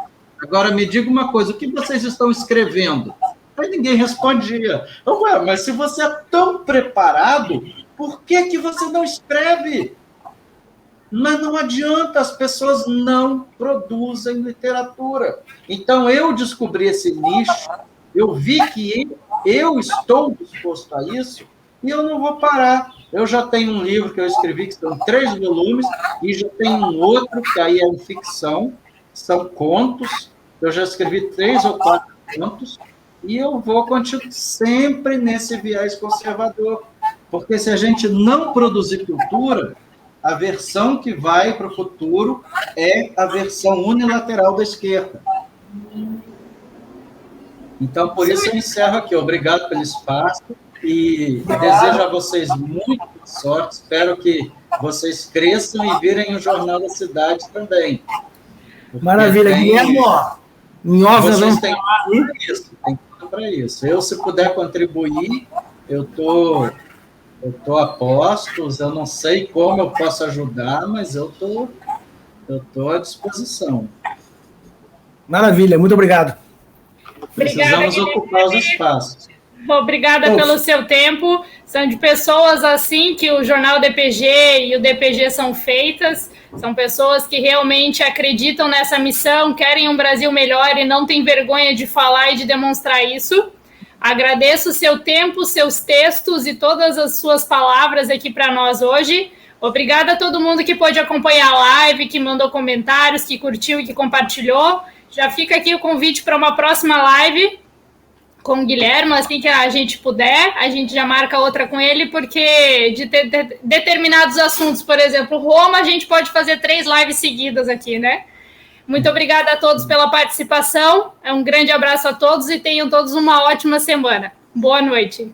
Speaker 2: Agora me diga uma coisa, o que vocês estão escrevendo? Aí ninguém respondia. Ué, mas se você é tão preparado, por que você não escreve? Mas não adianta, as pessoas não produzem literatura. Então, eu descobri esse nicho, eu vi que eu estou disposto a isso, e eu não vou parar. Eu já tenho um livro que eu escrevi, que são 3 volumes, e já tenho um outro, que aí é em ficção, são contos. Eu já escrevi 3 ou 4 contos, e eu vou continuar sempre nesse viés conservador. Porque se a gente não produzir cultura, a versão que vai para o futuro é a versão unilateral da esquerda. Então, por isso eu encerro aqui. Obrigado pelo espaço e desejo a vocês muita sorte. Espero que vocês cresçam e virem o Jornal da Cidade também.
Speaker 4: Maravilha, Guilherme. Em off, nós vamos
Speaker 2: têm tudo para isso. Eu, se puder contribuir, eu estou a postos, eu não sei como eu posso ajudar, mas eu tô à disposição.
Speaker 4: Maravilha, muito obrigado.
Speaker 2: Precisamos ocupar os espaços.
Speaker 1: Obrigada pelo seu tempo. São de pessoas assim que o Jornal DPG e o DPG são feitas. São pessoas que realmente acreditam nessa missão, querem um Brasil melhor e não têm vergonha de falar e de demonstrar isso. Agradeço o seu tempo, seus textos e todas as suas palavras aqui para nós hoje. Obrigada a todo mundo que pôde acompanhar a live, que mandou comentários, que curtiu e que compartilhou. Já fica aqui o convite para uma próxima live com o Guilherme, assim que a gente puder, a gente já marca outra com ele, porque de determinados assuntos, por exemplo, Roma, a gente pode fazer 3 lives seguidas aqui, né? Muito obrigada a todos pela participação, um grande abraço a todos e tenham todos uma ótima semana. Boa noite.